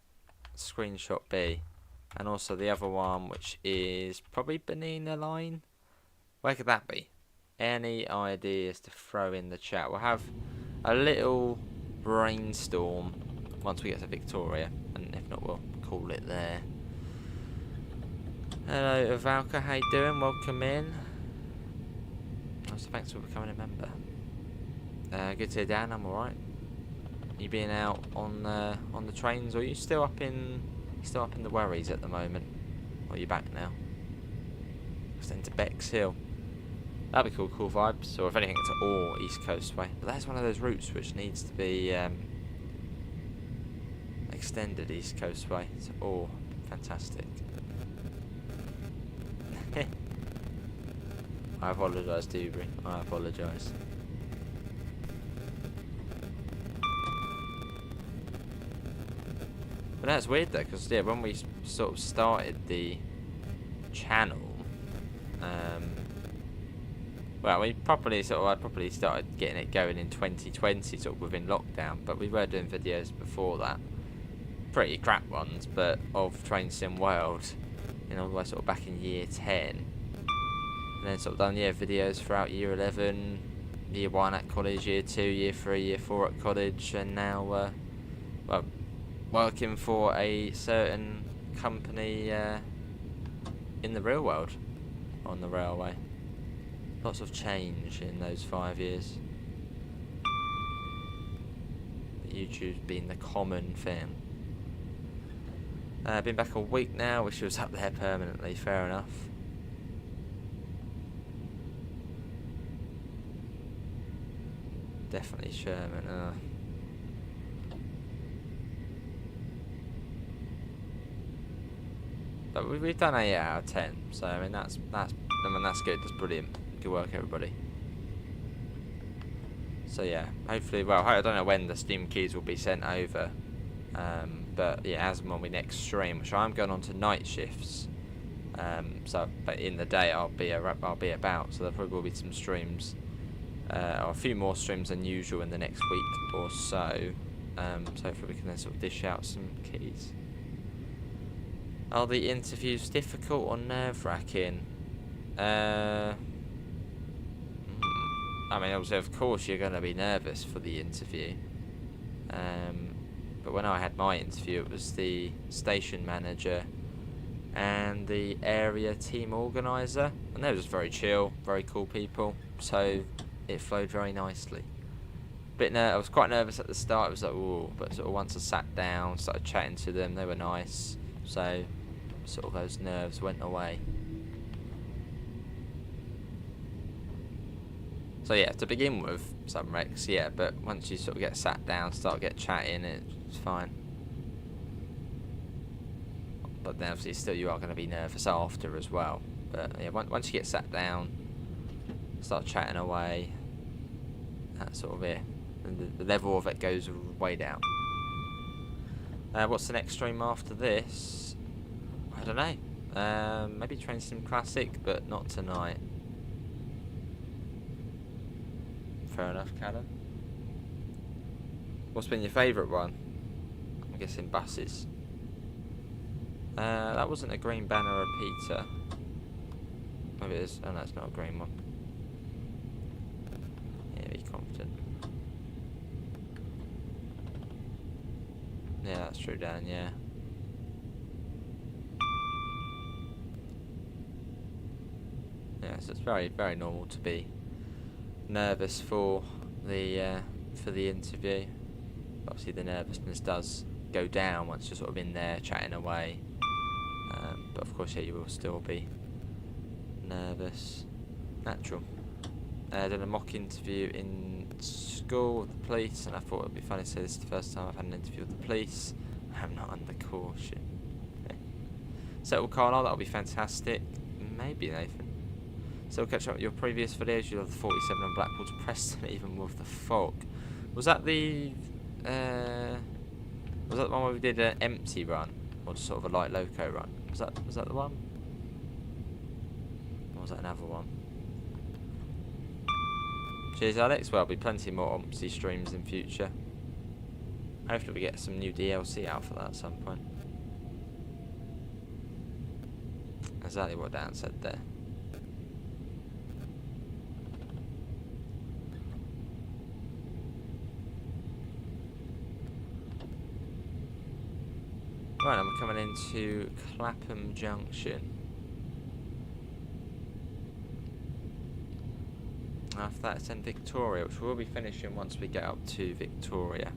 screenshot be? And also the other one, which is probably Bernina line. Where could that be? Any ideas to throw in the chat? We'll have a little brainstorm once we get to Victoria, and if not, we'll call it there. Hello, Valka, how you doing? Welcome in. So thanks for becoming a member. Good to hear, Dan. I'm alright. You being out on the trains, or are you still up in the Worries at the moment? Or are you back now? Extend to Bexhill. That'd be cool vibes. Or if anything, to Orr, East Coast way. But that's one of those routes which needs to be extended East Coast way to Orr. Fantastic. I apologise, Dewberry. I apologise. But that's weird though, because yeah, when we sort of started the channel, well, I properly started getting it going in 2020, sort of within lockdown. But we were doing videos before that, pretty crap ones, but of Train Sim World, you know, all the way sort of back in year 10, and then sort of done videos throughout year 11, year 1 at college, year 2, year 3, year 4 at college, and now well, working for a certain company in the real world, on the railway. Lots of change in those 5 years. YouTube's been the common thing. Been back a week now, wish it was up there permanently, fair enough. Definitely Sherman, But we've done 8 out of 10, so I mean that's good. That's brilliant. Good work, everybody. So yeah, hopefully, well, I don't know when the Steam keys will be sent over, but yeah, as and when we next stream, which I'm going on to night shifts. So, but in the day I'll be about, so there probably will be some streams, or a few more streams than usual in the next week or so. So hopefully we can then sort of dish out some keys. Are the interviews difficult or nerve-wracking? I mean, obviously, of course, you're going to be nervous for the interview. But when I had my interview, it was the station manager and the area team organiser, and they were just very chill, very cool people. So it flowed very nicely. I was quite nervous at the start. It was like, ooh, but sort of once I sat down, started chatting to them, they were nice. So sort of those nerves went away. So yeah, to begin with, some wrecks, yeah, but once you sort of get sat down, get chatting, it's fine. But then obviously still you are going to be nervous after as well. But yeah, once you get sat down, start chatting away, that's sort of it. And the level of it goes way down. What's the next stream after this? I don't know. Maybe Train Sim Classic, but not tonight. Fair enough, Callum. What's been your favourite one? I'm guessing buses. That wasn't a green banner repeater. Maybe it is. Oh no, it's not a green one. Yeah, be confident. Yeah, that's true, Dan, yeah. Yeah, so it's very, very normal to be nervous for the interview. Obviously the nervousness does go down once you're sort of in there chatting away. But of course, yeah, you will still be nervous. Natural. I did a mock interview in school with the police, and I thought it would be funny to say this is the first time I've had an interview with the police. I'm not under caution. Settle Carlisle, that'll be fantastic. Maybe, Nathan. So we'll catch up with your previous videos. You love the 47 on Blackpool to Preston, even with the fog. Was that the one where we did an empty run, or just sort of a light loco run? Was that the one? Or was that another one? Cheers, Alex. Well, there'll be plenty more Ompsy streams in future. Hopefully we get some new DLC out for that at some point. Exactly what Dan said there. Right, and we're coming into Clapham Junction. After that, it's in Victoria, which we'll be finishing once we get up to Victoria.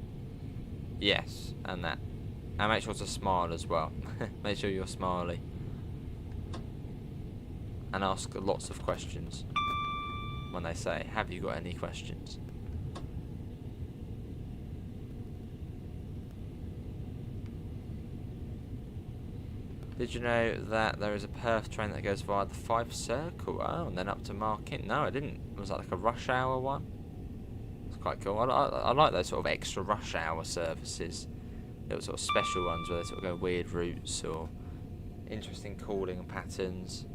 Yes, and that. And make sure to smile as well. Make sure you're smiley. And ask lots of questions when they say, have you got any questions? Did you know that there is a Perth train that goes via the 5 Circle? Oh, and then up to Market? No, I didn't. Was that like a rush hour one? It's quite cool. I like those sort of extra rush hour services. Little sort of special ones where they sort of go weird routes or interesting calling patterns.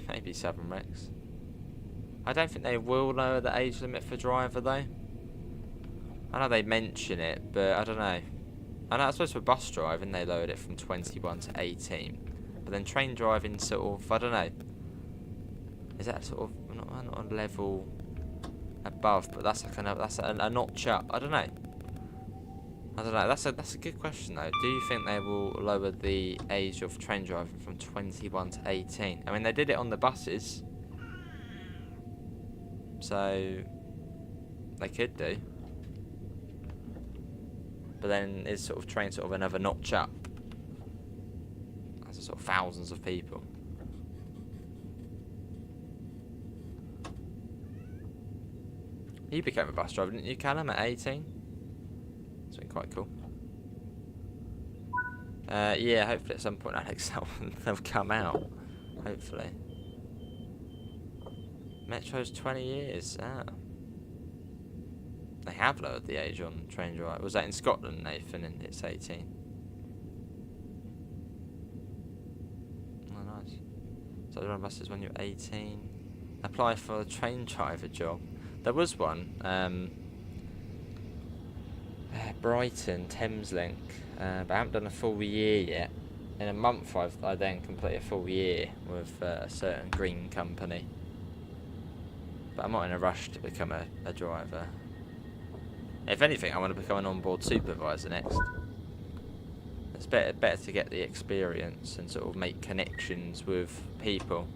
Maybe Southern Rex. I don't think they will lower the age limit for driver though. I know they mention it, but I don't know. I know I suppose for bus driving they lowered it from 21 to 18, but then train driving sort of, I don't know. Is that sort of not a level above, but that's like a notch up. I don't know. That's a good question though. Do you think they will lower the age of train driving from 21 to 18? I mean, they did it on the buses, so they could do. But then is sort of train sort of another notch up? That's sort of thousands of people. You became a bus driver, didn't you, Callum, at 18? It's been quite cool. Yeah, hopefully at some point, Alex, they'll come out. Hopefully. Metro's 20 years. Ah. They have lowered the age on train drive. Was that in Scotland, Nathan? And it's 18. Oh, nice. So they run buses when you're 18. Apply for a train driver job. There was one. Brighton, Thameslink. But I haven't done a full year yet. In a month, I then complete a full year with a certain green company. But I'm not in a rush to become a driver. If anything, I want to become an onboard supervisor next. It's better to get the experience and sort of make connections with people.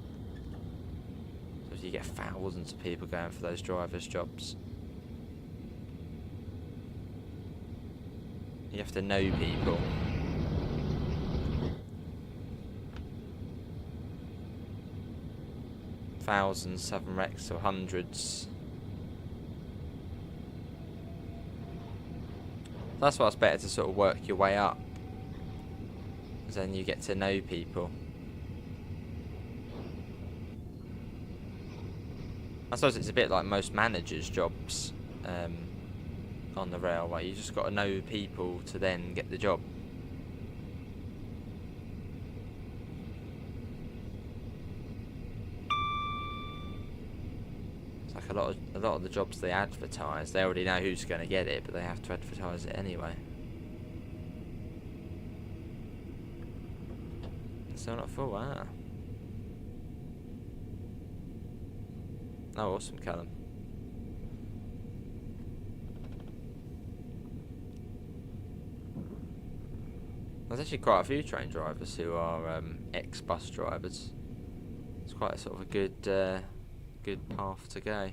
So you get thousands of people going for those drivers' jobs. You have to know people. Thousands, Southern Rex, or hundreds. That's why it's better to sort of work your way up, because then you get to know people. I suppose it's a bit like most managers' jobs on the railway. You just got to know people to then get the job. It's like a lot of the jobs they advertise, they already know who's going to get it, but they have to advertise it anyway. Still not full, ah. Oh, awesome, Callum. There's actually quite a few train drivers who are ex-bus drivers. It's quite a sort of a good path to go.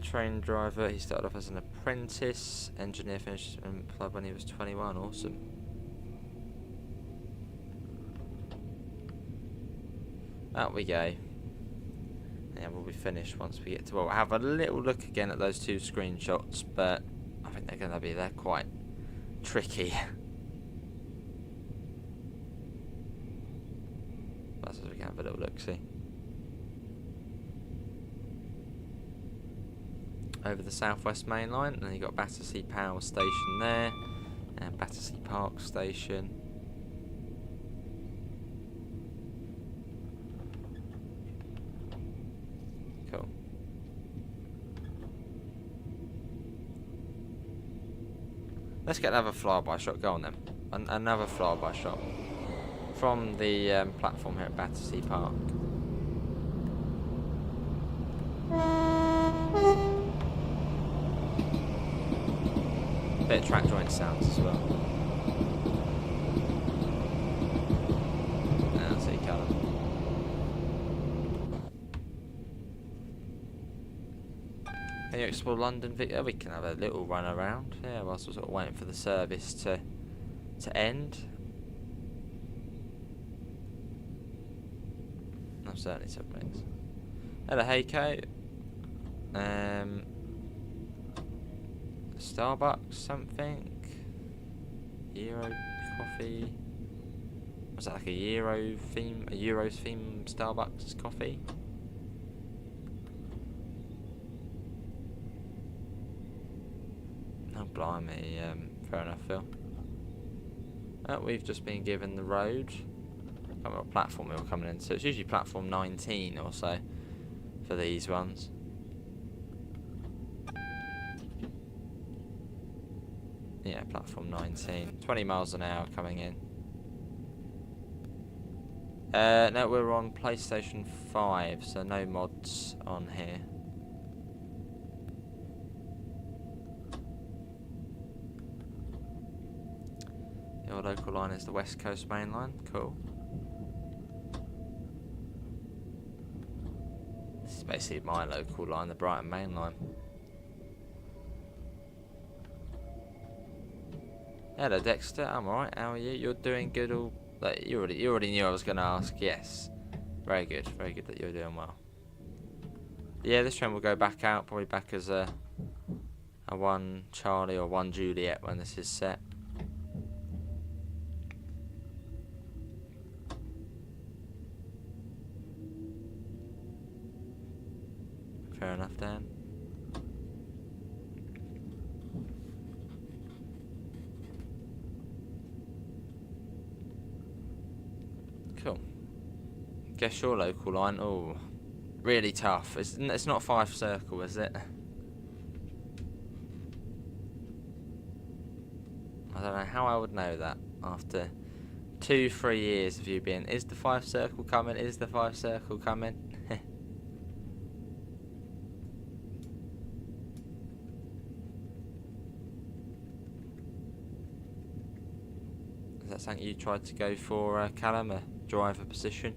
Train driver, he started off as an apprentice. Engineer, finished employed when he was 21. Awesome. Out we go. Yeah, we'll be finished once we get to... Well, we'll have a little look again at those 2 screenshots, but I think they're quite tricky. That's as we can have a little look, see. Over the Southwest Mainline, and then you've got Battersea Power Station there, and Battersea Park Station. Cool. Let's get another flyby shot. Go on then. Another flyby shot from the platform here at Battersea Park. Bit of track joint sounds as well. Now see colour. Can you explore London, Victor? We can have a little run around. Yeah, whilst we're sort of waiting for the service to end. No, certainly 7 minutes. Hello, Heiko. Starbucks something. Euro coffee. Was that like a Euros theme Starbucks coffee? Oh blimey, fair enough, Phil. We've just been given the road. I can't remember what platform we were coming in, so it's usually platform 19 or so for these ones. Yeah, platform 19. 20 miles an hour coming in. No, we're on PlayStation 5, so no mods on here. Your local line is the West Coast Main Line. Cool. This is basically my local line, the Brighton Mainline. Hello Dexter, I'm alright, how are you? You're doing good all... Like, you already knew I was going to ask, yes. Very good that you're doing well. Yeah, this train will go back out, probably back as a 1 Charlie or 1 Juliet when this is set. Fair enough, Dan. Cool. Guess your local line. Oh, really tough. It's not 5 Circle, is it? I don't know how I would know that after 2-3 years of you being, is the 5 Circle coming? Is the 5 Circle coming? Is that something you tried to go for, Callum, a driver position?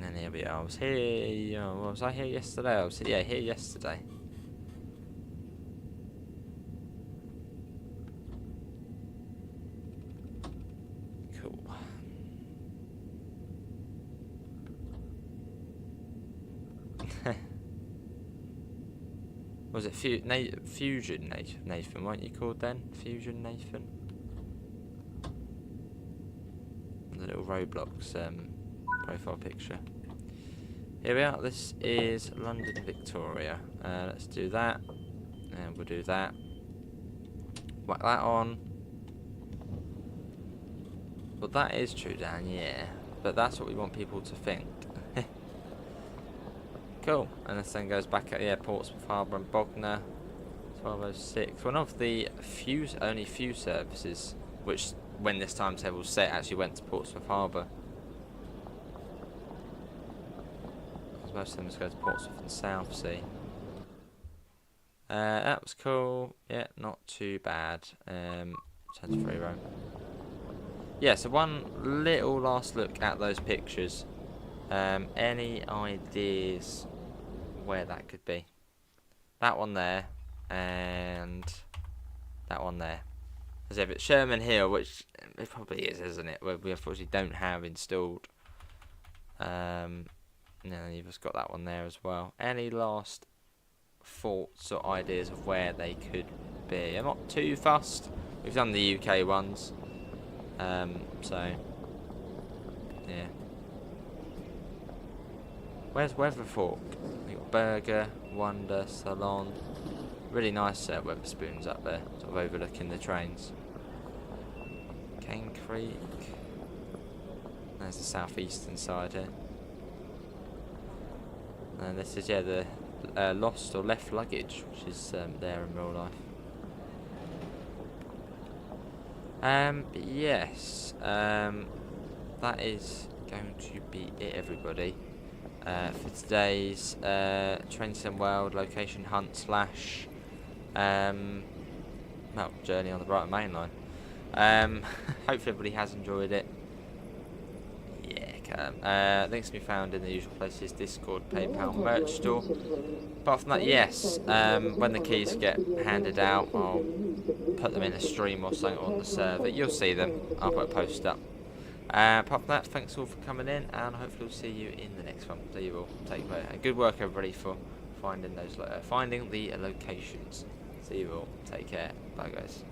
And here we are. I was here, was I here yesterday? I was here yesterday. Cool. Was it Fusion Nathan, weren't you called then? Fusion Nathan? The little Roblox profile picture. Here we are, this is London Victoria. Let's do that. And we'll do that. Whack that on. Well, that is true, Dan, yeah. But that's what we want people to think. Cool, and this then goes back at the airports with Harbour and Bognor, 1206. One of the only few services which, when this timetable was set, actually went to Portsmouth Harbour. most of them just go to Portsmouth and Southsea. That was cool. Yeah, not too bad. Turn to free roam. Yeah, so one little last look at those pictures. Any ideas where that could be? That one there, and that one there. As if it's Sherman Hill, which it probably is, isn't it? Where we unfortunately don't have installed. And then you've just got that one there as well. Any last thoughts or ideas of where they could be? I'm not too fussed. We've done the UK ones. So yeah. Where's Weatherthorpe? We've got Burger, Wonder, Salon. Really nice Weatherspoons up there, sort of overlooking the trains. Cane Creek. There's the southeastern side here. And this is, yeah, the lost or left luggage, which is there in real life. But yes, that is going to be it, everybody, for today's Trainsim World location hunt slash well, journey on the Brighton Mainline. Hopefully everybody has enjoyed it. Yeah, links can be found in the usual places: Discord, PayPal, merch store. Apart from that, yes, when the keys get handed out, I'll put them in a stream or something on the server. You'll see them. I'll put a post up. Apart from that, thanks all for coming in, and hopefully we'll see you in the next one. So you all take care. And good work, everybody, for finding those finding the locations. See you all. Take care. Bye, guys.